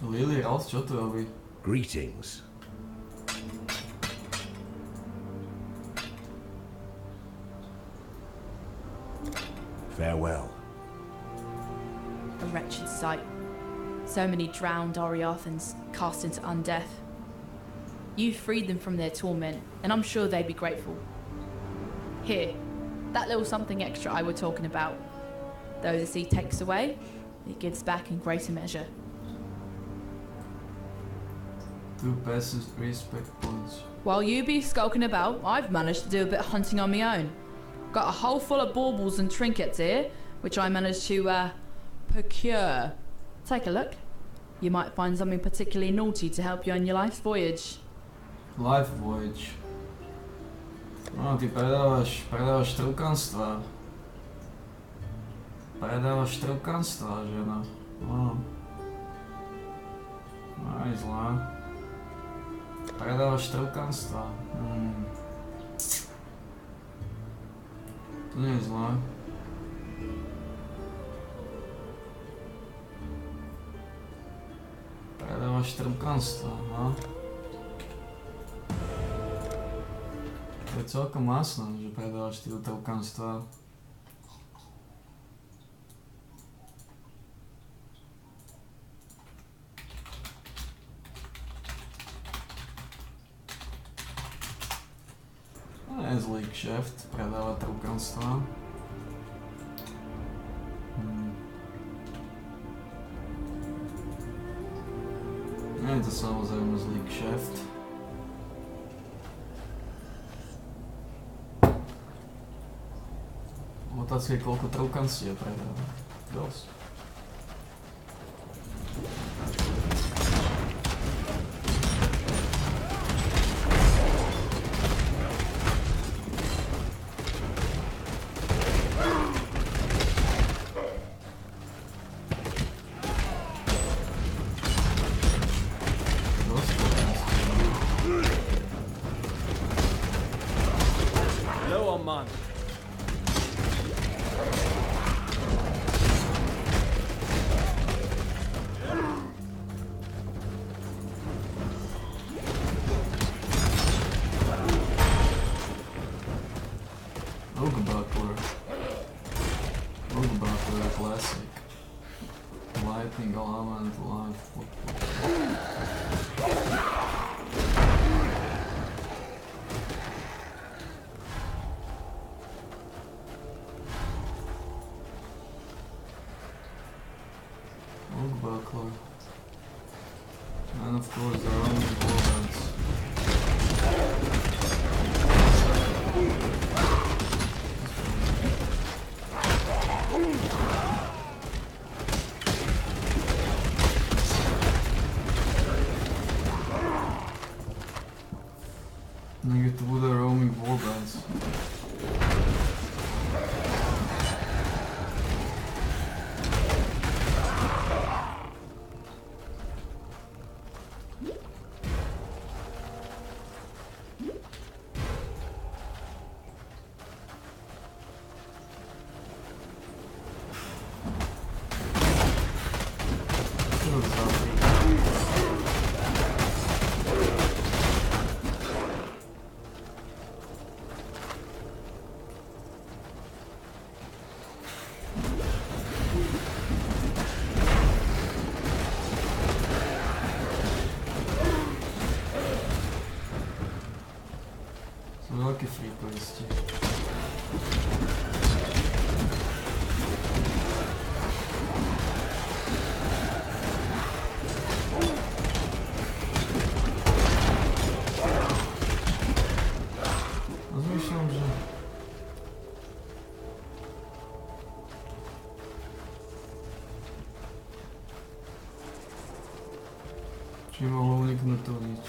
Lily Roth, čo to robí? Greetings. Farewell. A wretched sight. So many drowned Oriathans cast into undeath. You freed them from their torment, and I'm sure they'd be grateful. Here, that little something extra I were talking about. Though the sea takes away, it gives back in greater measure. 2 passive respect points. While you be skulking about, I've managed to do a bit of hunting on my own. Got a hole full of baubles and trinkets here, which I managed to, procure. Take a look. You might find something particularly naughty to help you on your life's voyage. Life voyage. No, ty predávaš trúkanstva. Predávaš trúkanstva, žena. No. Aj zlá. Predávaš trúkanstva. To nie je zlé. Predávaš trúkanstva, no. To je celkom masné, že predávaš tieto trúkanstva. To nie je zlý kšeft, predávať trúkanstva. Nie je to samozrejme zlý kšeft. Otázka je, koľko trúkanstiev predáva. Dosť. Low on man. Classic. Lightning element, life. Oak buckler. And of course there are only warbands. Nigga, to bude roaming warbands. Veľké freakovisti. Rozmýšľam, že... Či mohol uniknúť to nič.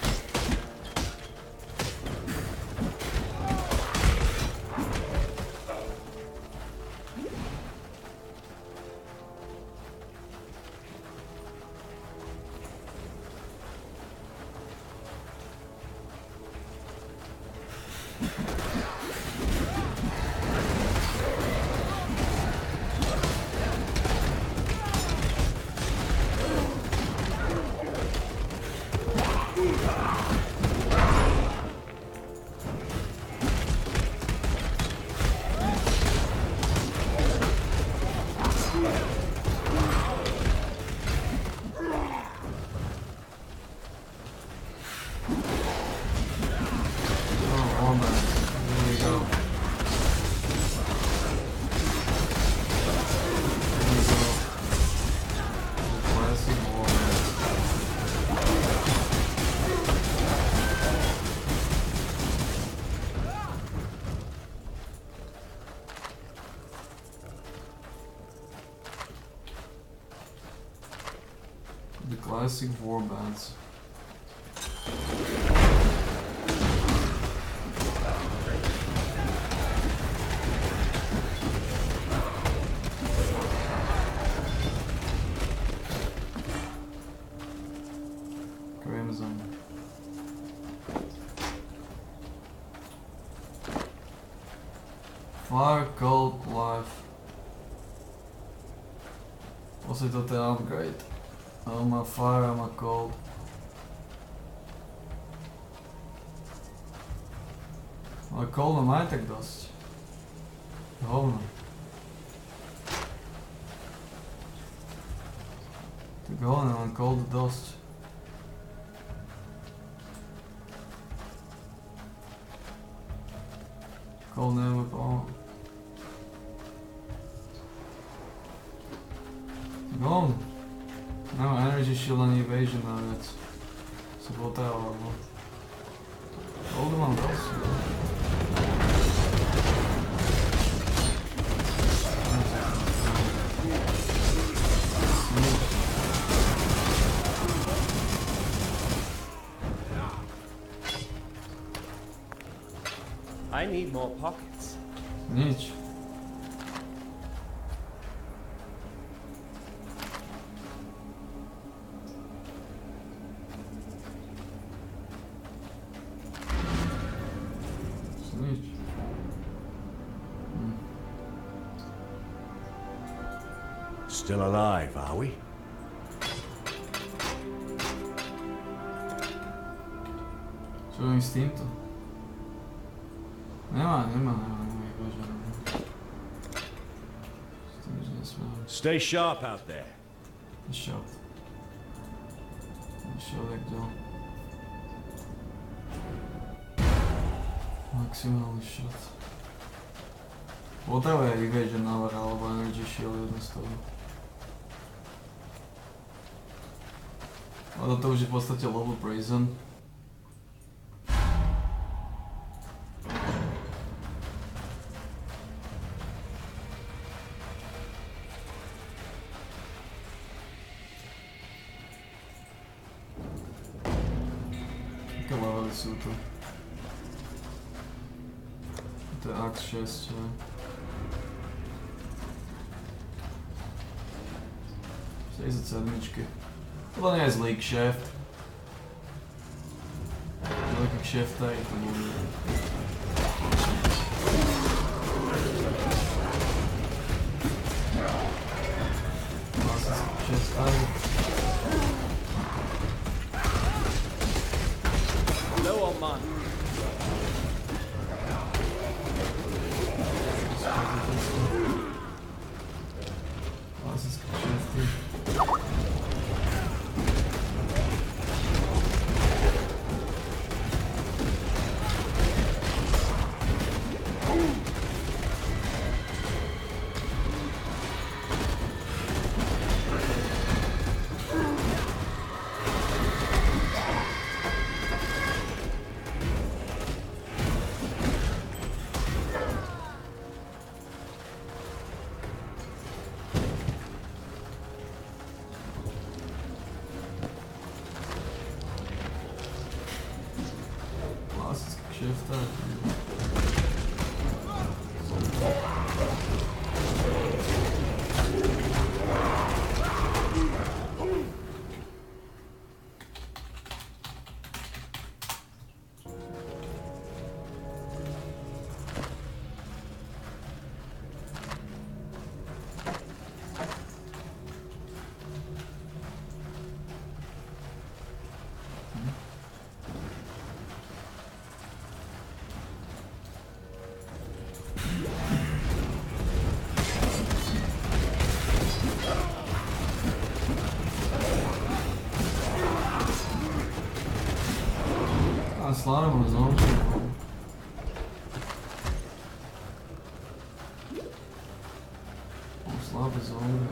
The classic warbands. Crimson. Fire, cold, life. Was it at the upgrade? I'm a fire, I'm a cold. Ale cold mám aj tak dosť. Hovno. Tak hovno, mám cold dosť. Cold never pomohol. Hovno. Nemám energy shield ani evasion naviac. Sa potreboval, no. Coldu mám dosť. I need more pockets. Nič. Still alive, are we? Čo je s týmto? Nemá. Stay sharp out there. Shot. Shot jak ďal. Maximálny shot. Potrebuje evasion navar alebo energy shield jedno z toho. Ale to už je v podstate level prison. Aké levely sú to? To je Axe 6, ja. 67. To nie je zlý kšeft. Veľký kšeftaj to bude. Klasický kšeftaj. Low on mine. Klasický kšeftaj. slavimo zombi. Slabe zombi.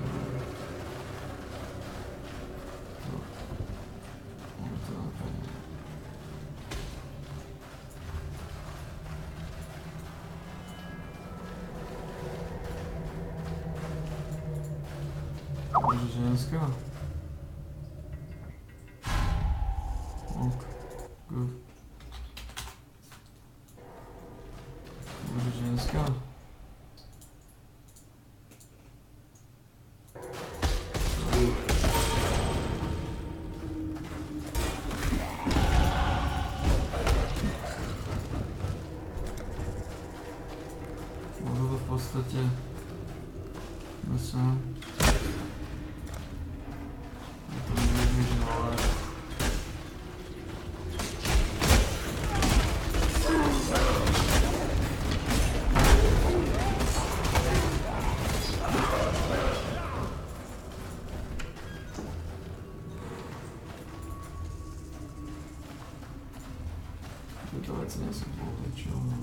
Może ženska? Ok, good. Może ženska? Možno to v podstate sám. To nevyžno, ale... Tieto veci nie sú pouličilné.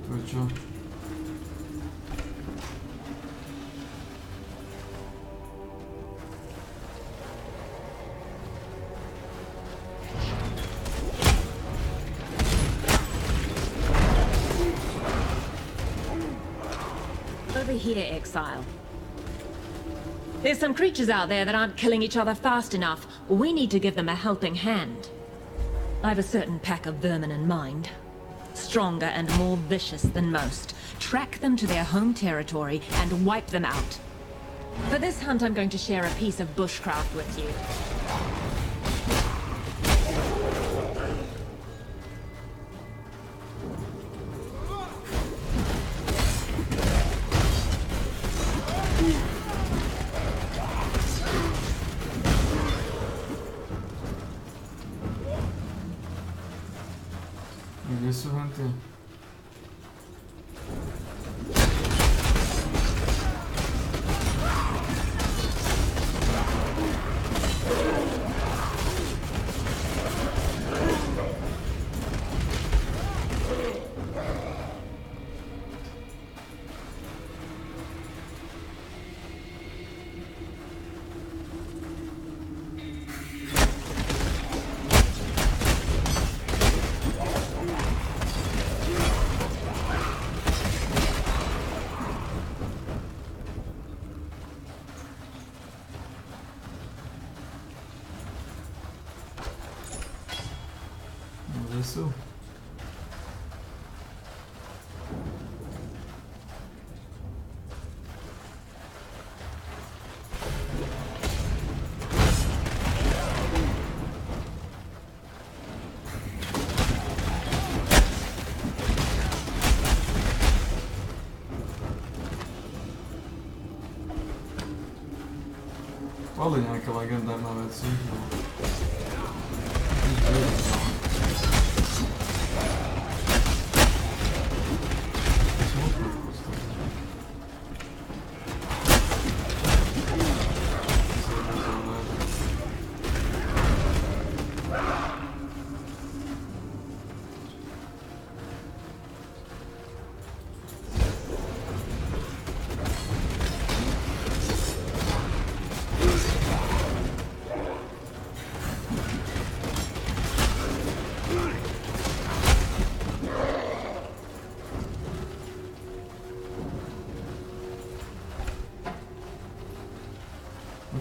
To je čo? Over here, Exile. There's some creatures out there that aren't killing each other fast enough. We need to give them a helping hand. I've a certain pack of vermin in mind. Stronger and more vicious than most. Track them to their home territory and wipe them out. For this hunt, I'm going to share a piece of bushcraft with you. Kde sú henty? Kde sú? Ale nejaká legendárna veci.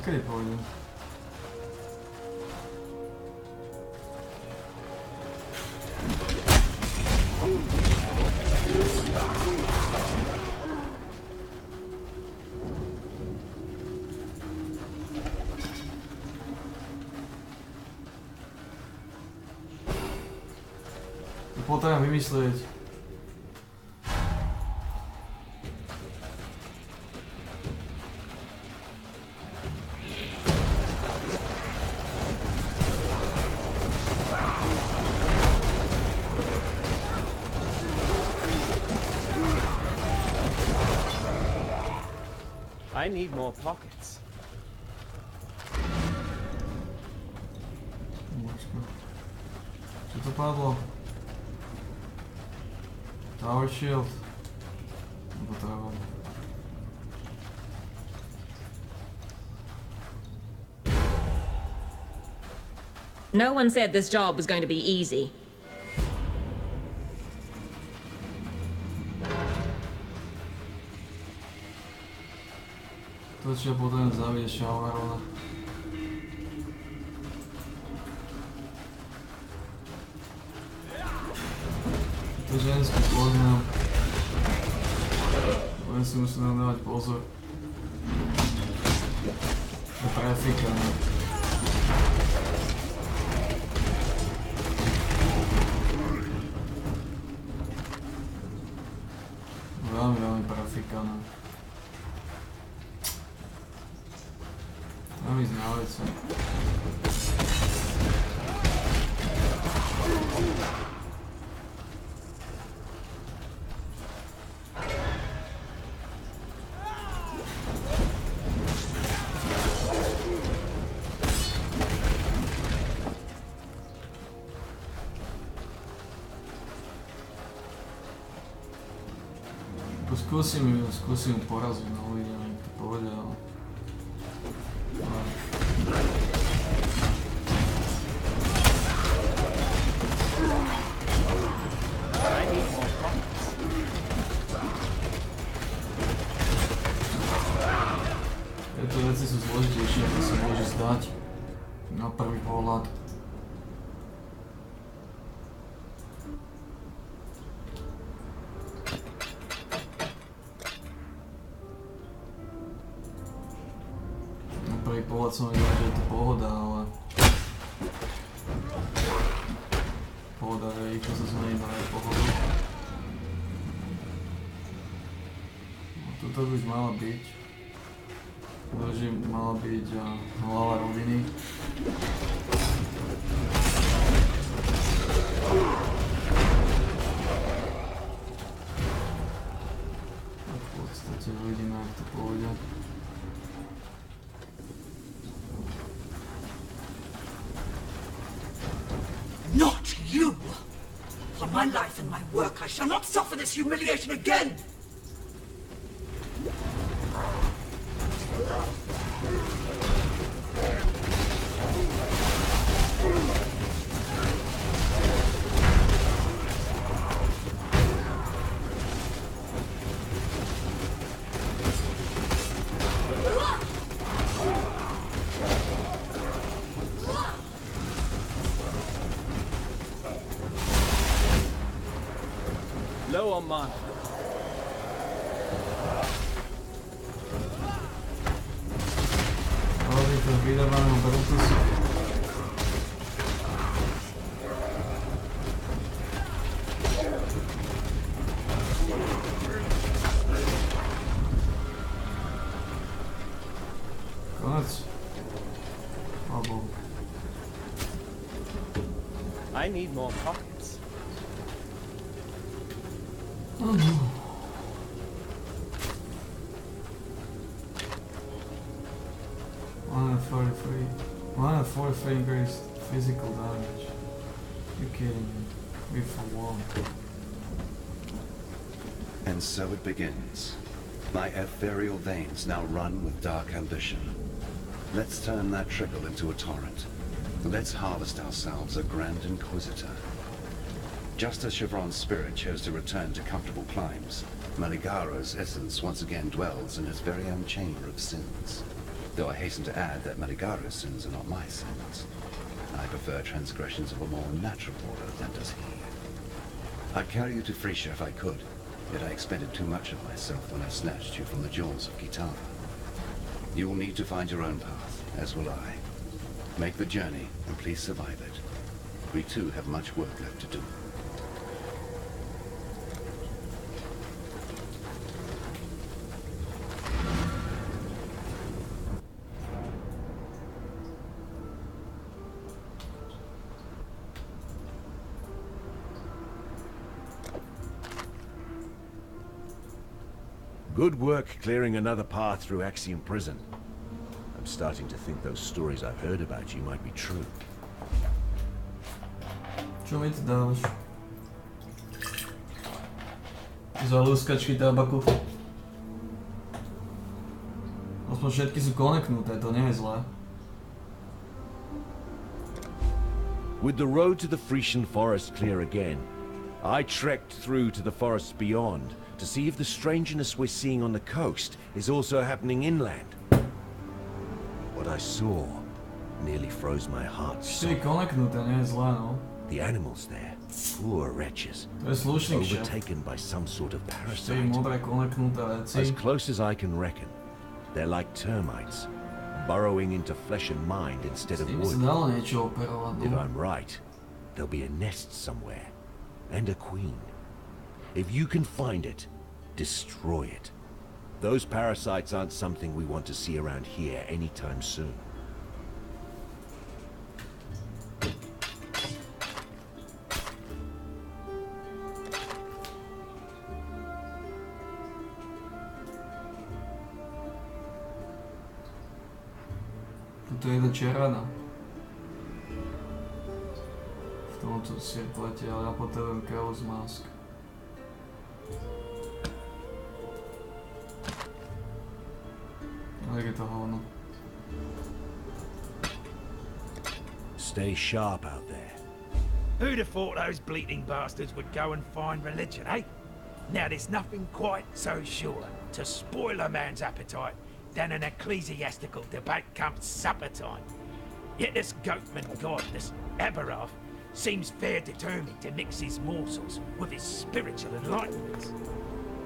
Okej, pôjdem. To potrebujem vymyslieť. I need more pockets. Čo to padlo? Tower shield. Nebo tower. No one said this job was going to be easy. To, čo potrebujem zaviesť Showerona. To ženský poznám. Len si musím dávať pozor. To trafika, ne? Veľmi prefikané. Mám ísť na vece. Skúsim ju poraziť, no uvidím, jak to pôjde, ale... Tieto veci sú zložitejšie, ako sa môže zdať na prvý pohľad. Pohľad som videl, že je to pohoda, ale... Pohoda je rýchlo sa zmení na pohodu. No, tuto by mala byť. Drží mala byť hlava rodiny. Tak v podstate uvidíme, jak to pôjde. Not you! For my life and my work, I shall not suffer this humiliation again! Low on mana. Vorvi to vydávaného Brutusu. Konec. Alebo... I need more pockets. 143 increased physical damage. You're kidding me. We for one. And so it begins. My ethereal veins now run with dark ambition. Let's turn that trickle into a torrent. Let's harvest ourselves a Grand Inquisitor. Just as Chevron's spirit chose to return to comfortable climes, Maligaro's essence once again dwells in his very own chamber of sins. Though I hasten to add that Maligaro's sins are not my sins. I prefer transgressions of a more natural order than does he. I'd carry you to Frisia if I could, yet I expended too much of myself when I snatched you from the jaws of Kitava. You will need to find your own path, as will I. Make the journey, and please survive it. We too have much work left to do. Good work clearing another path through Axiom Prison. I'm starting to think those stories I've heard about you might be true. Čo mi to dávaš? Za lúskačky tabaku. Aspoň všetky sú koneknuté, to nie je zlé. With the road to the Frisian forest clear again, I trekked through to the forests beyond to see if the strangeness we're seeing on the coast is also happening inland. What I saw nearly froze my heart solid. The animals there, poor wretches, overtaken by some sort of parasite. As close as I can reckon, they're like termites, burrowing into flesh and mind instead of wood. If I'm right, there'll be a nest somewhere, and a queen. If you can find it, destroy it. Those parasites aren't something we want to see around here anytime soon. Tuto je to červená. V tomto cirklete, ale ja potrebujem Chaos Mask. Jak je to hovno. Stay sharp out there. Who'd have thought those bleating bastards would go and find religion, eh? Now there's nothing quite so sure to spoil a man's appetite than an ecclesiastical debate come supper time. Yet this goatman god, this Aberrath, seems fair determined to mix his morsels with his spiritual enlightenments.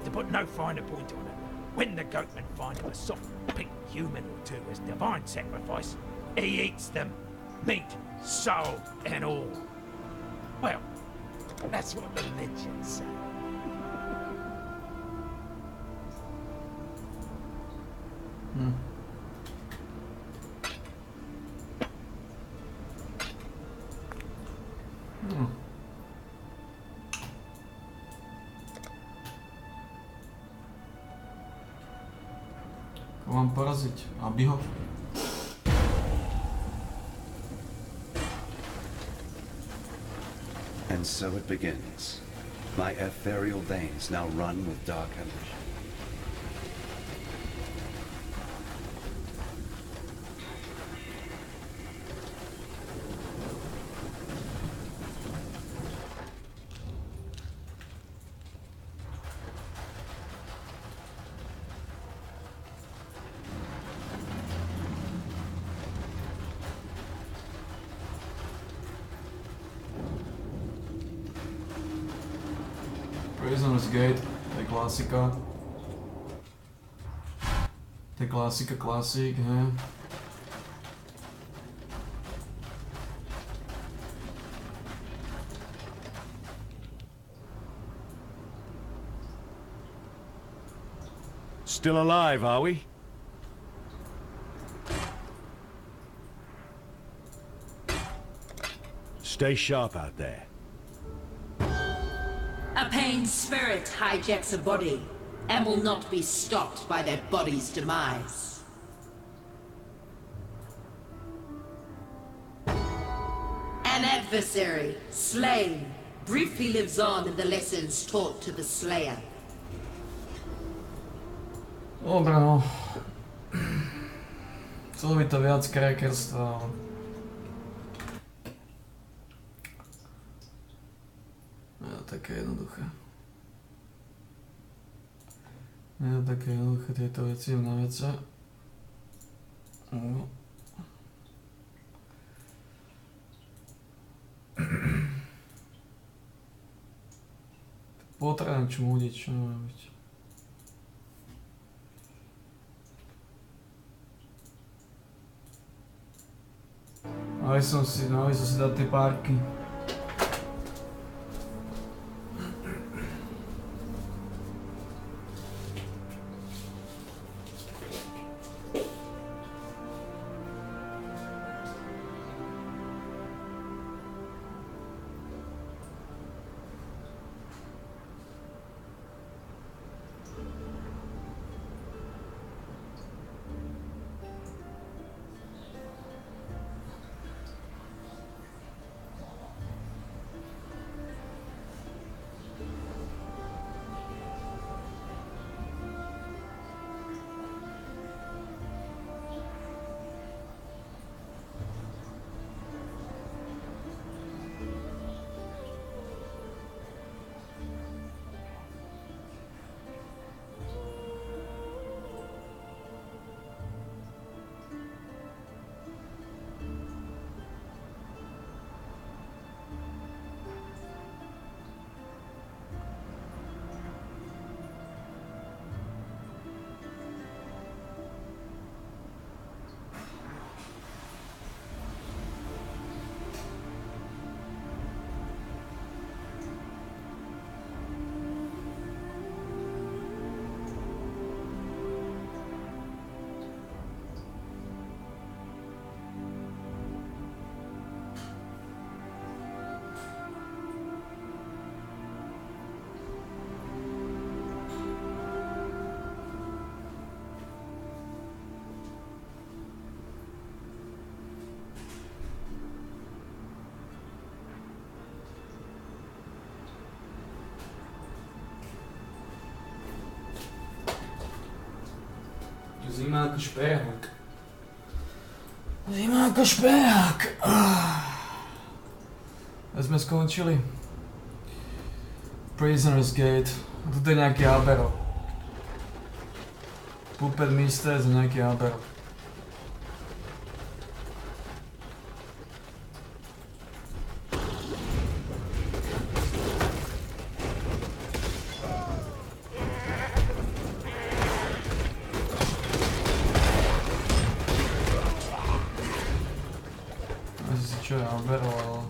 To put no finer point on it, when the goatmen find him a soft pink human or two as divine sacrifice, he eats them, meat, soul, and all. Well, that's what the legends say. Mám poraziť, aby ho... And so it begins. My ethereal veins now run with dark ambition. Prisoner's Gate, to je klasika. To je klasika, klasik, he. Still alive, are we? Stay sharp out there. A pained spirit hijacks a body and will not be stopped by that body's demise. An adversary, slain, briefly lives on in the lessons taught to the slayer. Dobre no. Chcelo by to viac crackerstva, ale... Je to také jednoduché. Je to také jednoduché tieto veci na vece. Potrebujem čmúdiť, čo môže byť. Mali som si dať tie párky. ako špehák. Zima ako špehák. A sme skončili. Prisoner's Gate. A tu je nejaký Albero. Puppet Mistress a nejaký Albero. Čo je Albero, ale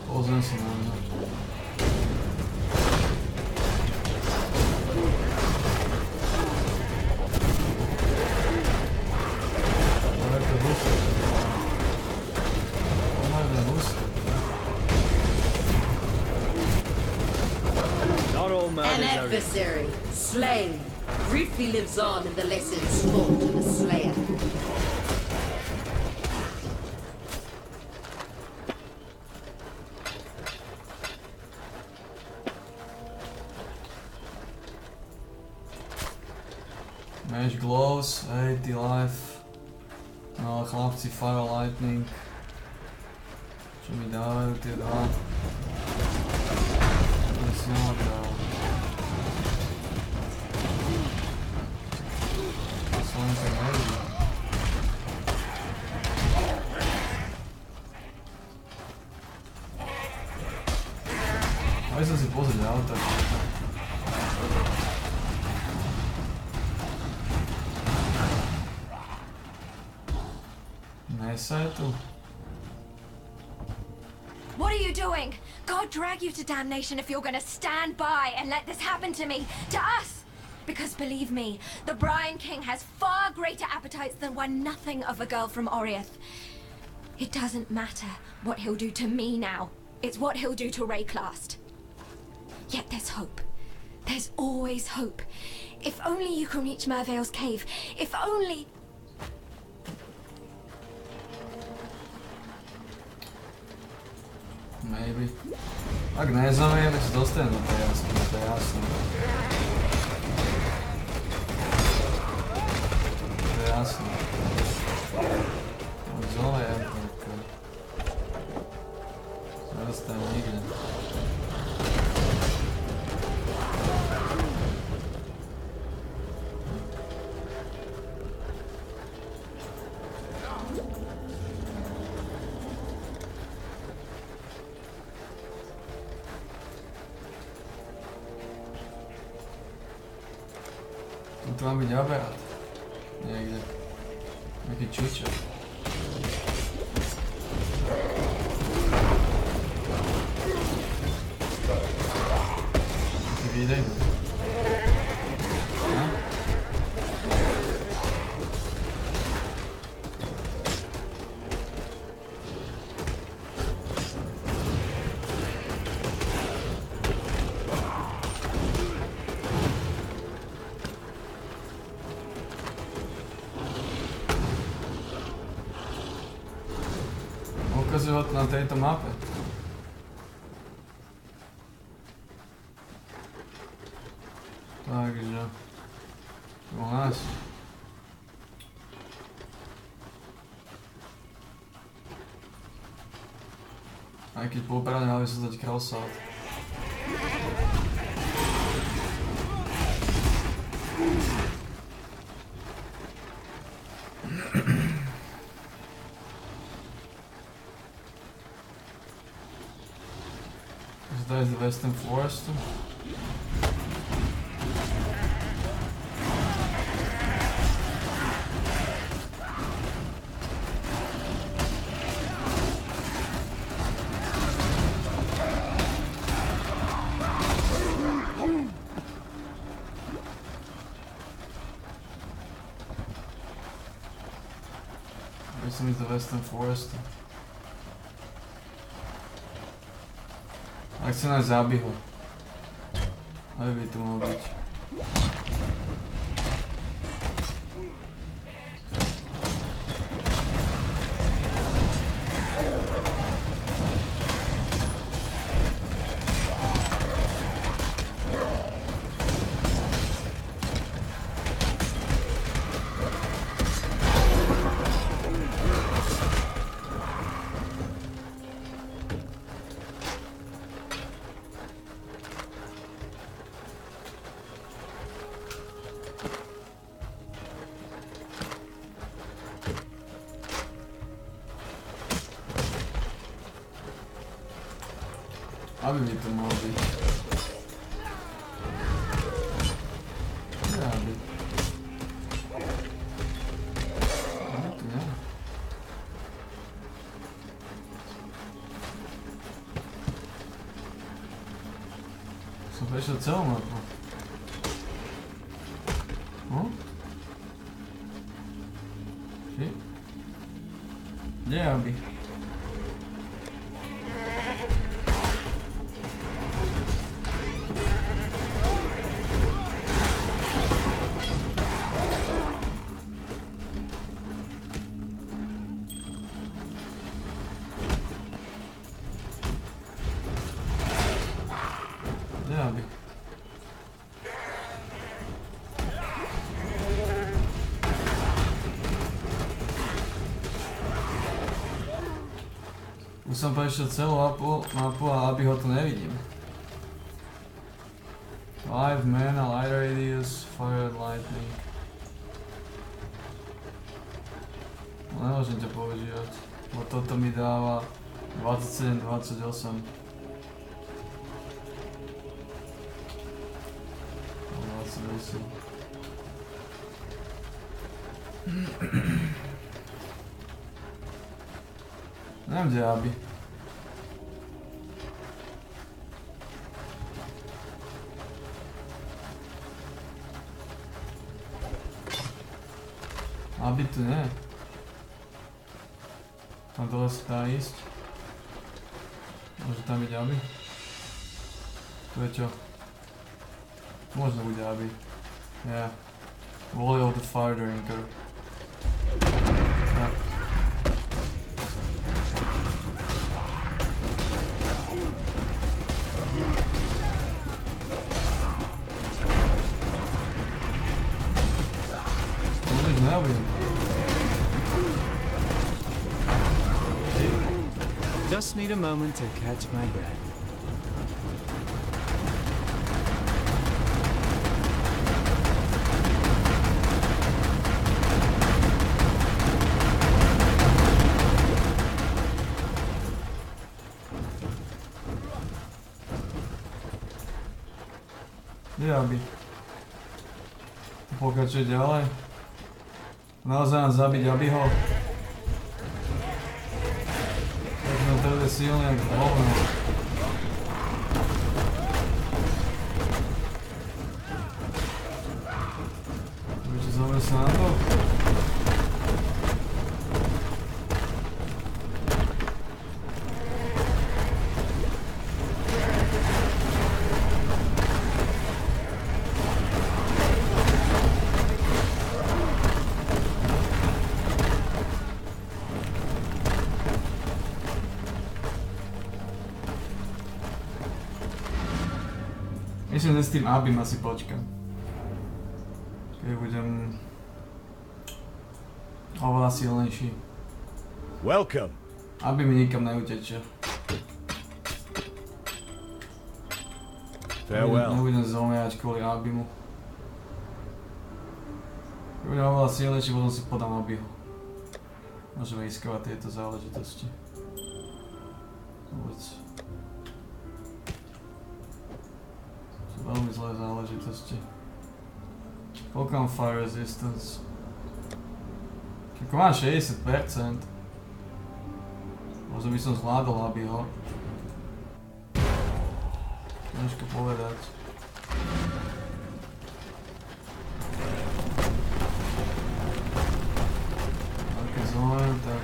pozriem si na mňa. Ale to hustý. Pomažné hustý. An adversary, slain, briefly lives on in the lessons taught to the slayer. Mage glows, 80 life. No chlapci, fire lightning. Čo mi dávajú tie dva? To si neodal. To sa len tak nevidí. Aj som si pozrieť auta. What are you doing? God drag you to damnation if you're gonna stand by and let this happen to me, to us! Because believe me, the Brian King has far greater appetites than one nothing of a girl from Oriath. It doesn't matter what he'll do to me now. It's what he'll do to Rayclast. Yet there's hope. There's always hope. If only you can reach Mervale's cave. If only... Maybe. Ak nezamieme, si dostanem do tej jasky, to je jasné. To je jasné. Už zojem, tak... Nedostanem nikde. Tu mám byť aberát. Niekde. Nejaký čučo. Taký videj. Ukazovať na tejto mape. Takže... u nás. Aj keď popravne mali sa dať crossout. Daar is de Western Forest. This is the Western Forest. Ak sa nás zabihlo. Aj by to mohlo byť. Aby mi to mohlo byť. Aby. Aby tu nie. Som prešiel celú mapu. No? Či? Kde je Aby? Už som prešiel celú mapu a Aby ho tu nevidím. 5 mana, light radius, fire and lightning. No nemôžem ťa používať, bo toto mi dáva 27, 28. 28. Neviem, kde je Aby. Aby tu nie. Tam dole sa dá ísť. Môže tam byť Aby. Tu je čo? Možno bude Aby. Yeah. Volley of the Fire Drinker. Yeah. Just need a moment to catch my breath. Kde Aby? Pokračuje ďalej. Naozaj nám zabiť Abyho. To je silný jak hovno. Víš, zaujímavé sa na to? Myslím, že s tým Abym asi počkam. Keď budem oveľa silnejší. Welcome. Aby mi nikam neutečie. Farewell. Nebudem zomierať kvôli Abymu. Keď budem oveľa silnejší, potom si podám Abyho. Môžeme riskovať tieto záležitosti. Vôbec. Veľmi zlé záležitosti. Koľko mám fire resistance? Ako mám 60%. Možno by som zvládol Abyho. Ťažko povedať. A keď zomriem, tak...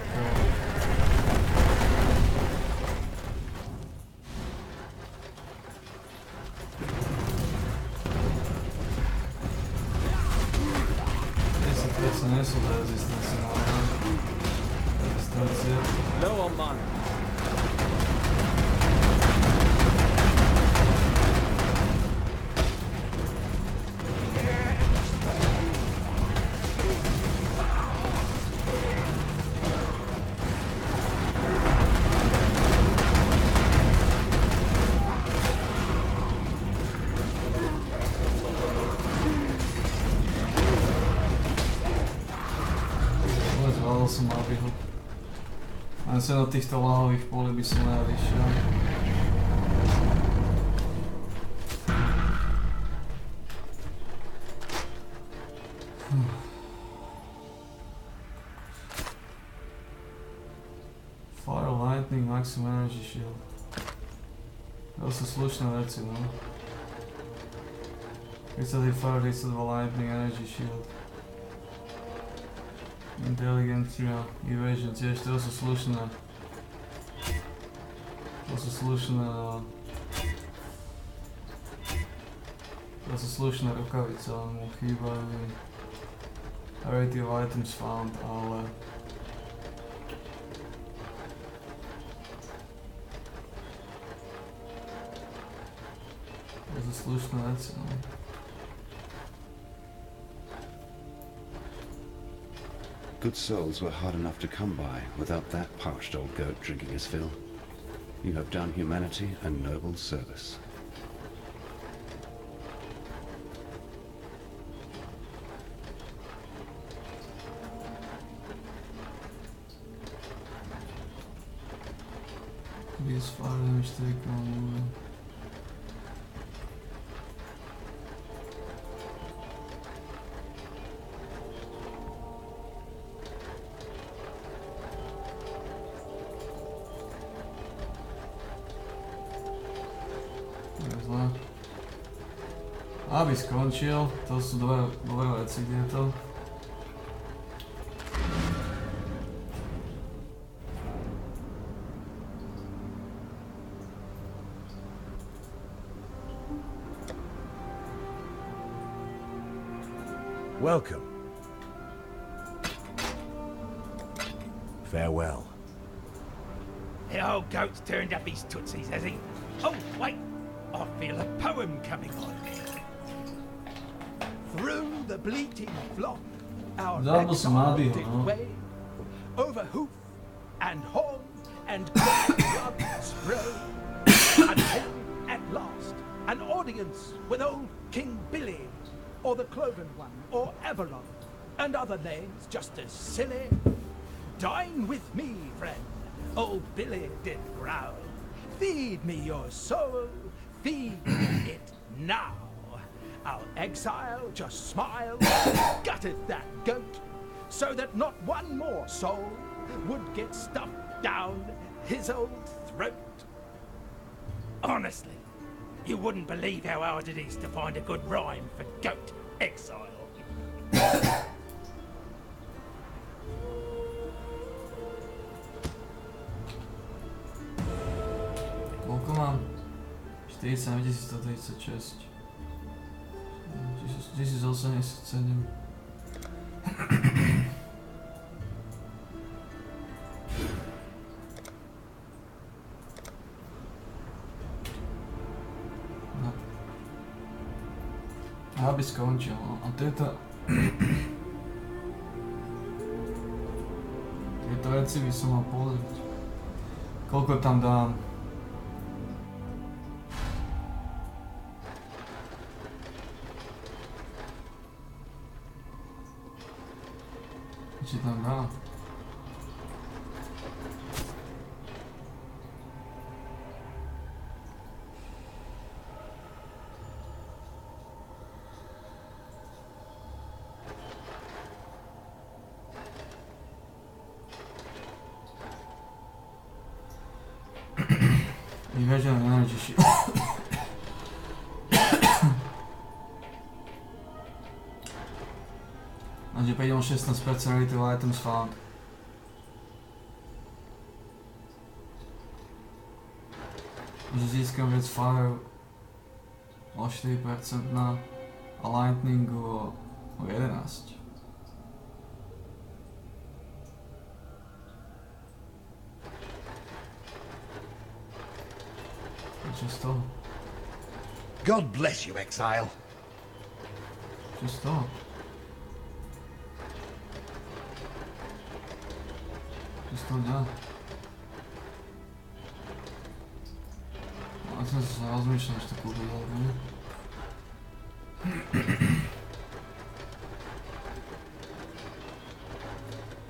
Nie sú to rezistencie, ale... Rezistencie. Low on mana. Som Abyho. Len sa do týchto láhových polí by som rád išiel. Fire, lightning, maximum energy shield. To su slušne veci, no. Reset fire, reset lightning, energy shield. Inteligencija, evasion, tiež to su slušne. To su slušne rukavice, ale mu chýbajú. Rarity of items found, ale... To sú slušné veci, no. Good souls were hard enough to come by without that parched old goat drinking his fill. You have done humanity a noble service. These fire damage take on moving. Aby skončil, to sú dobré veci, kde je to. Welcome. Farewell. The old goat's turned up his tootsies, has he? Oh, wait! I feel a poem coming on. Through the bleating flock, our Zabыл самоубил, exalted way, over hoof and horn and blood spray, until at last an audience with old King Billy, or the Cloven One, or Avalon, and other names just as silly. Dine with me, friend, old Billy did growl. Feed me your soul, feed me it now. Our exile just smiled, gutted that goat, so that not one more soul would get stuffed down his old throat. Honestly, you wouldn't believe how hard it is to find a good rhyme for goat exile. Koľko mám? 40, 1136. 1087. No. Aby skončil, no. A tieto veci by som mal pozrieť. Koľko tam dám? Či tam dá? Vyvážené energy shield. Takže prejdem 16% retail items found. Že získam viac fire o 4% a lightningu o 11%. Čo z toho? God bless you, exile. Čo z toho? Čo z toho dá? No, som sa rozmýšľal, že to kúpiť, ale nie.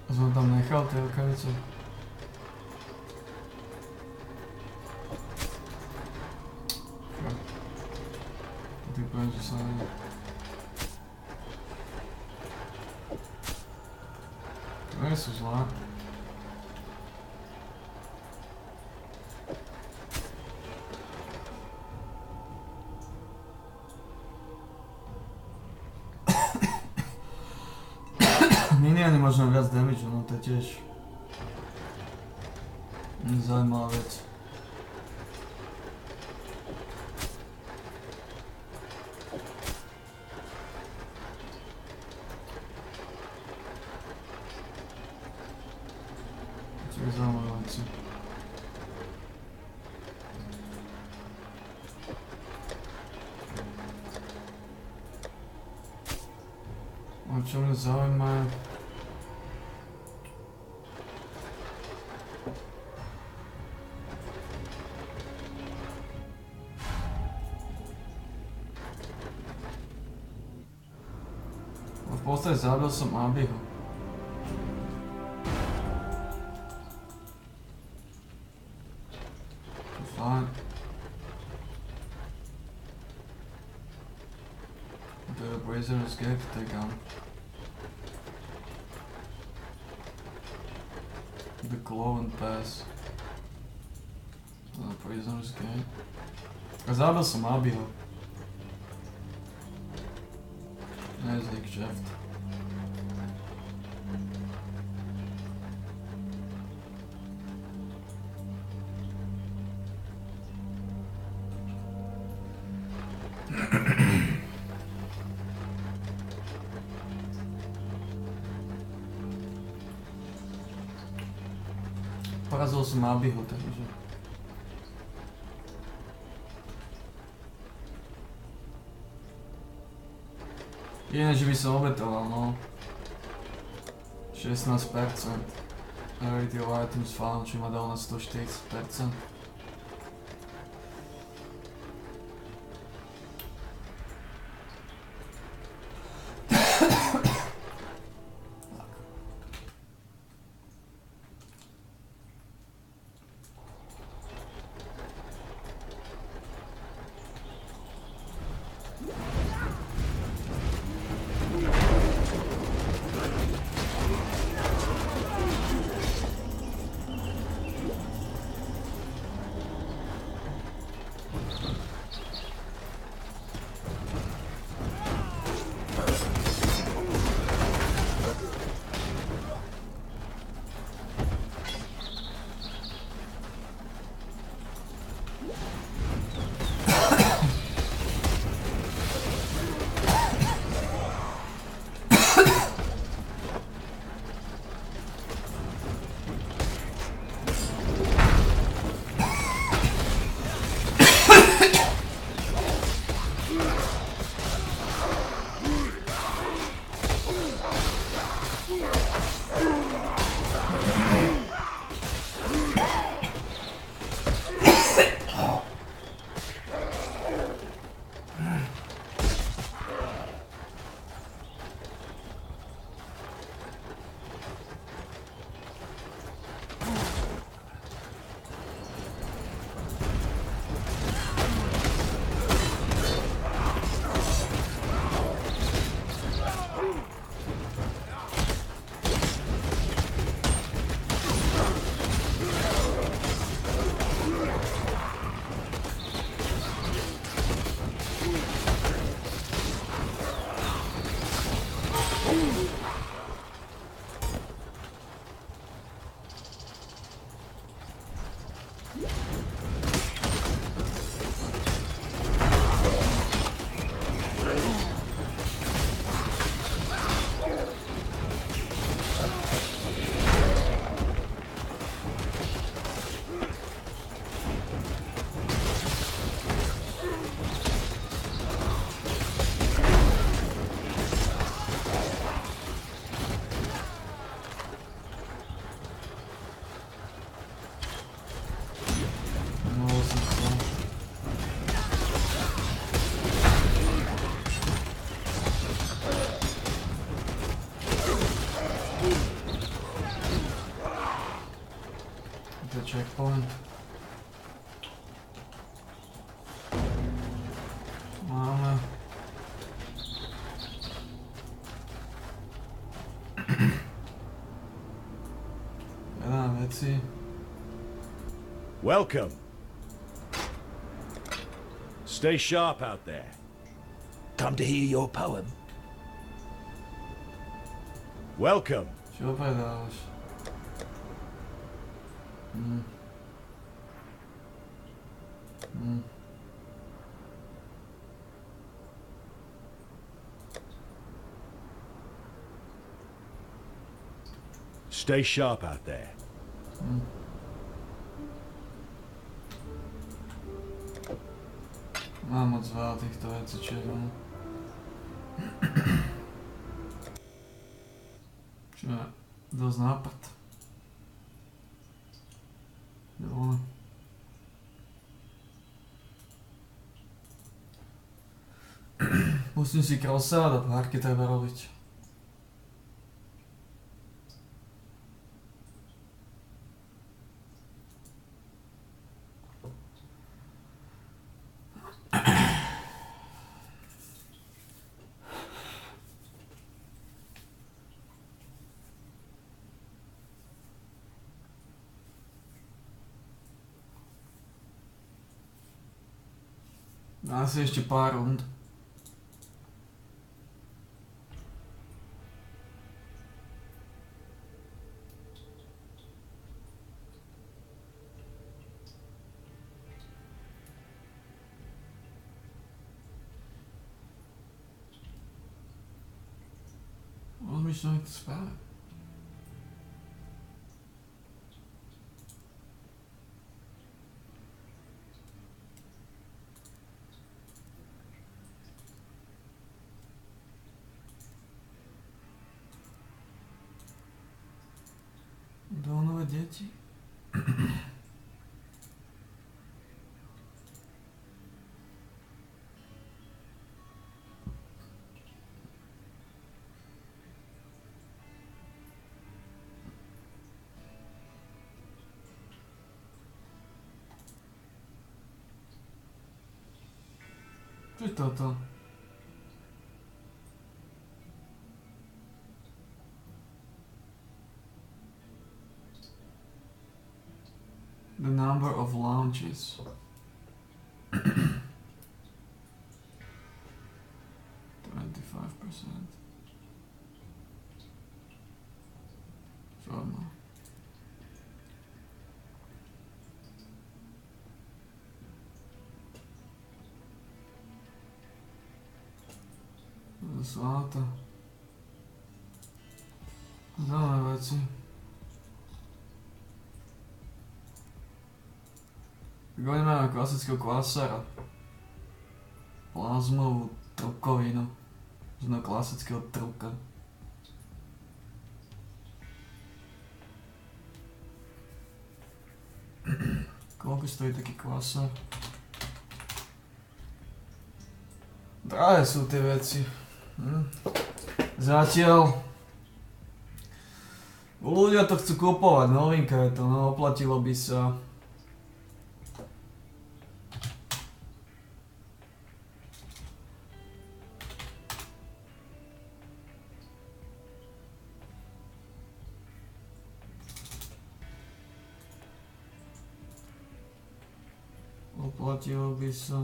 A som tam nechal tie rukavice. že sa neviem. Nie sú zlá. Miniony možno viac damage, no to je tiež zaujímavá vec. To je zaujímavé veci. A čo mňa zaujíma je... V podstate zabil som Abiho. To fajn. The Brazer's Gate, take on. The Glow and Pass. The Prisoner's Gate. A zabil som Abiho. Nezlý kšeft. Porazil som Abiho, takže... Jediné, že by som obetoval, no. 16%. Rarity of items found, či ma dal na 140%. Checkpoint. Máme veci. Welcome. Stay sharp out there. Come to hear your poem. Welcome. Čo predávaš? Stay sharp out there. Mám moc veľa týchto vecí, čo je dosť nápad. Jo. Musím si krosávať a párky treba robiť. Asi ešte pár rund. Rozmýšľam, jak to spáva. Dónové deti. Čo je toto? The number of launches. 25%. Żadna. Złota. Zaujímavé veci. Tak oni máme klasického klasera. Plazmovú trukovinu. Znamená klasického truka. Koľko stojí taký klaser? Drahé sú tie veci. Zatiaľ ľudia to chcú kupovať, novinka je to, no oplatilo by sa. Oplatilo by sa.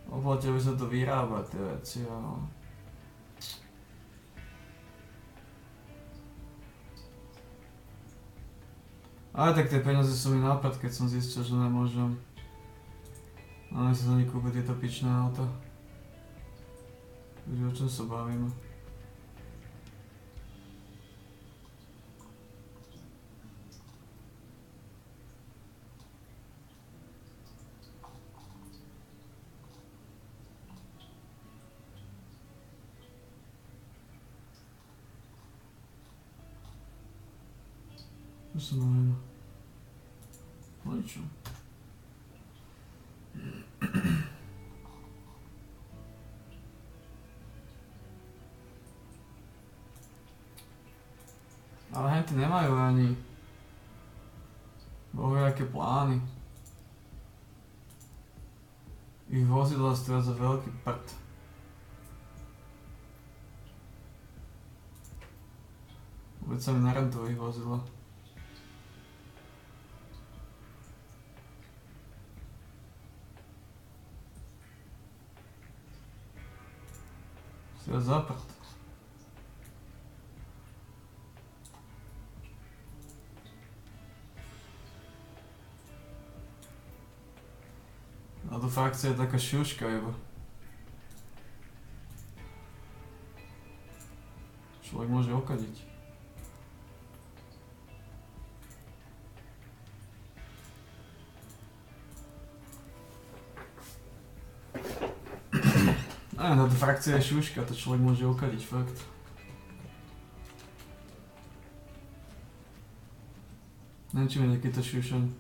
Oplatilo by sa to vyrábať, tie veci, ale... Ale tak tie peniaze sú mi nápad, keď som zistil, že nemôžem. Ale sa za ne kúpiť tieto pičné auta. Takže o čom sa bavíme? Co sa bavíme? No ničo. Ale henty nemajú ani bohujaké plány. Ich vozidla stoja za veľký prd. Vôbec sa mi na rentu vyvozilo. Si ho zaprt. A to frakcia je taká šuška iba. Človek môže okadiť. Táto frakcia je šuška, to človek môže okadiť, fakt. Neviem, či mi nejaký to šušan.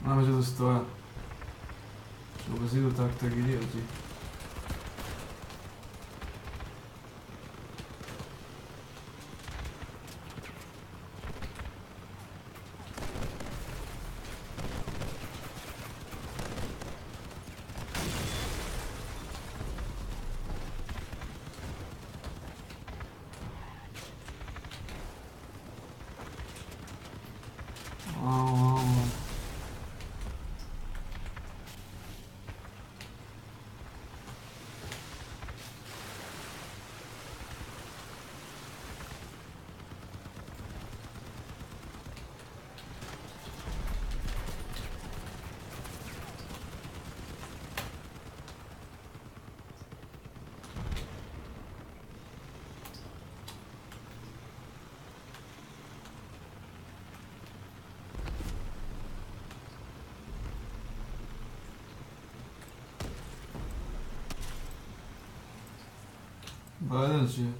Máme, že to stoja. Čo vôbec idú takto, jak idioti. Jeden žije.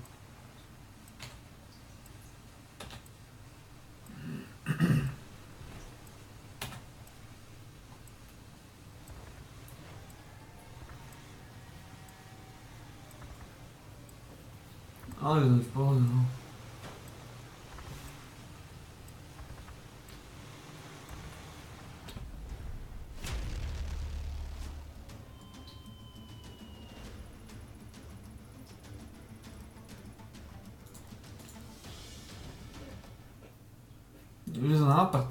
Ale sme v pohode, no. Už je to nápad.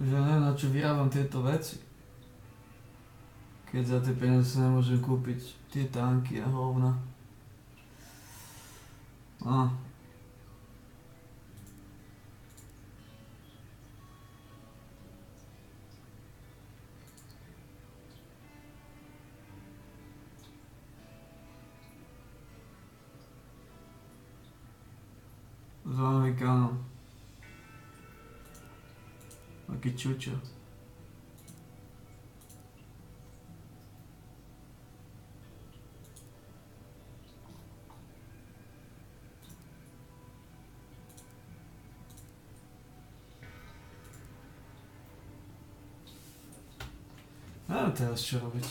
Že neviem, na čo vyrábam tieto veci. Keď za tie peniaze sa nemôžem kúpiť tie tanky a hovna. S Amerikánom. Taký čučo. Neviem teraz čo robiť.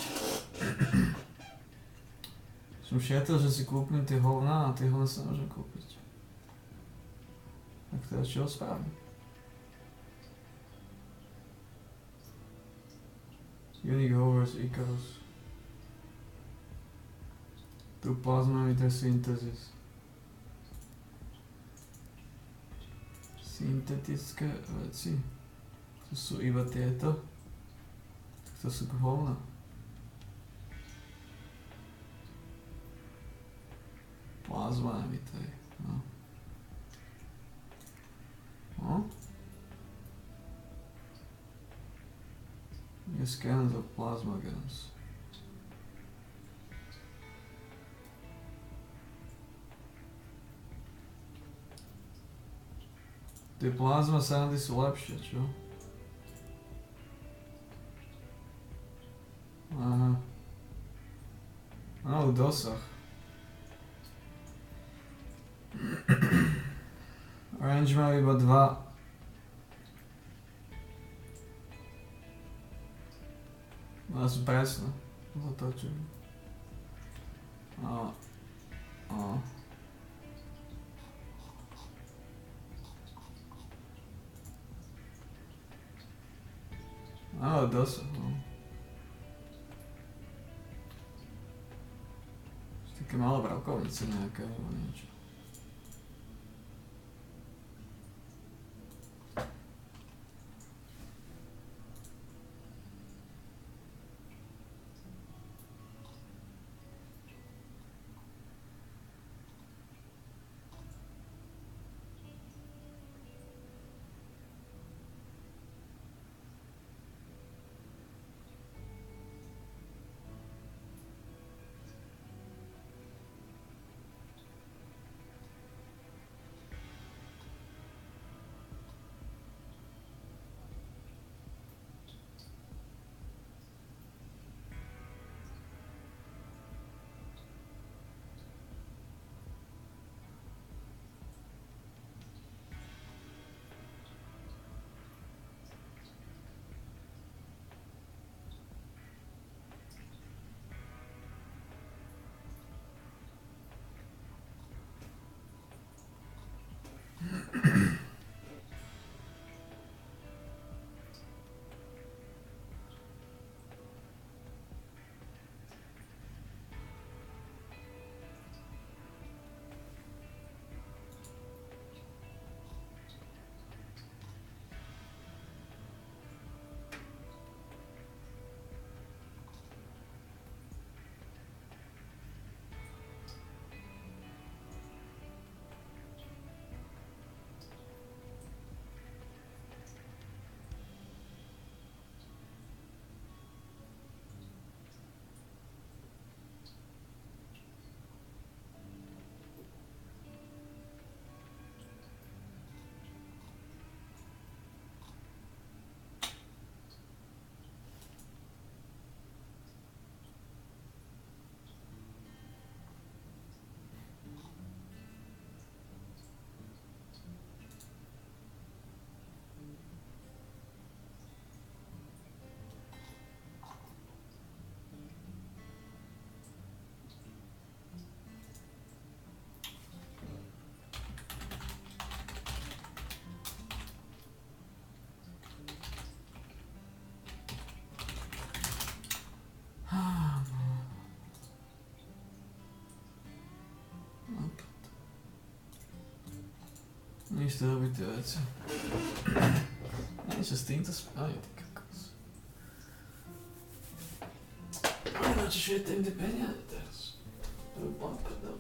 Som šetril, že si kúpim tie hovná a tie hovná sa môžem kúpiť. Tak teraz čo spravím? Unique Hovers Icarus. Tu plasmometer synthesis. Syntetické veci. To sú iba tieto. Tak to sú hovna. Plasmometer. No. No? New scans of plasma gas. Tie plazma sandy sú lepšie, čo? dosah. Range má iba 2. No sú presne. Zatočím. A. Ale dosah, no. Také malé bravkovnice nejaké, alebo niečo. Nič to robiť tie veci. Niečo s týmto spraviť, ty kokos. Na čo šujem tie peniaze teraz? To je úplne prdel.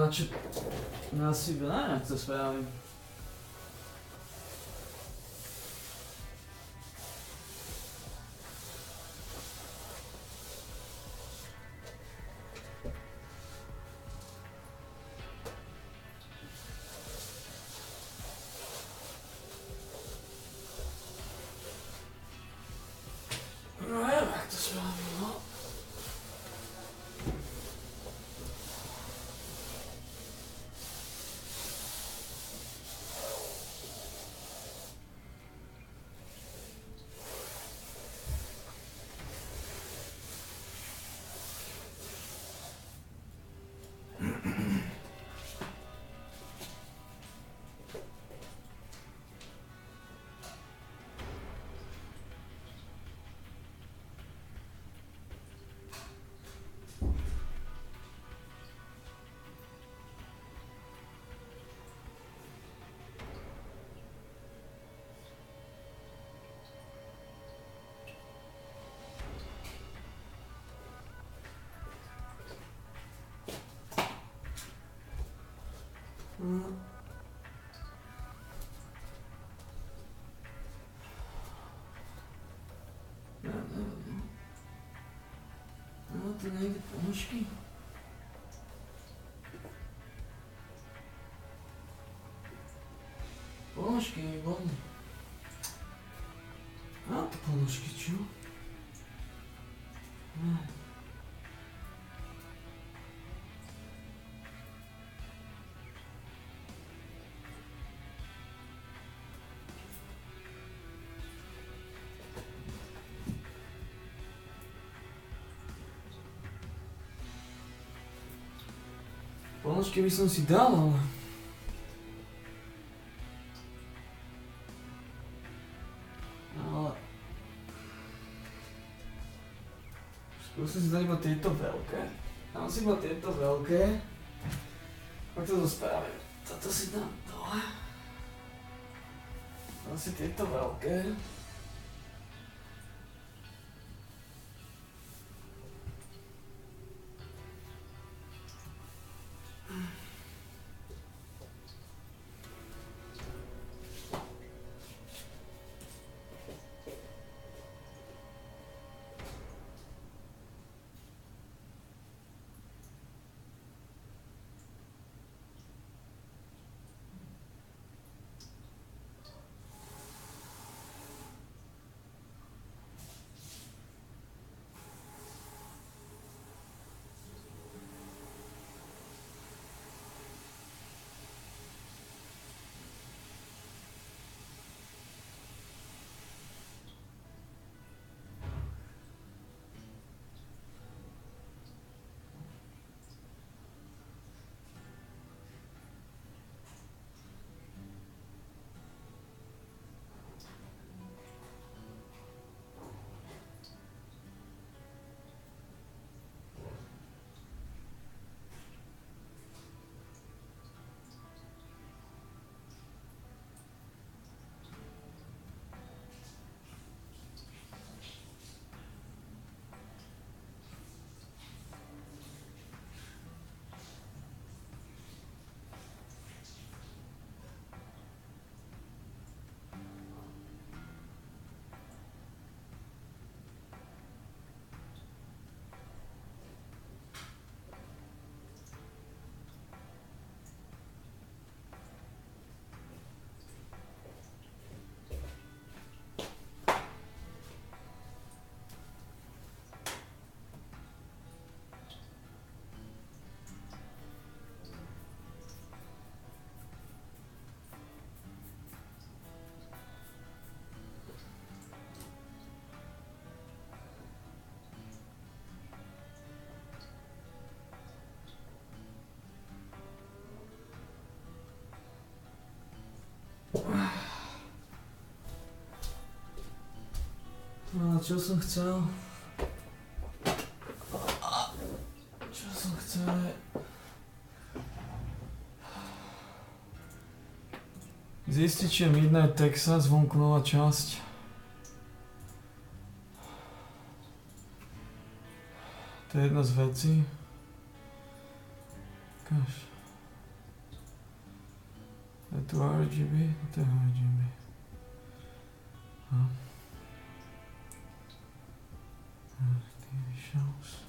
radšej... Ja si neviem, čo spravím. No neviem, jak to spravím, no. No to nejde ponožky. Ponožky výborné. A to ponožky, čo? No. Ponožky by som si dal, ale... Skúsim si dať iba tieto veľké. Dám si iba tieto veľké. Ako to spravím? Toto si dám dole. Dám si tieto veľké. No, čo som chcel? Čo som chcel? Zistiť, či je Midnight Texas, vonku nová časť. To je jedna z vecí. Kaž. to RGB, to RGB. Huh? TV shows.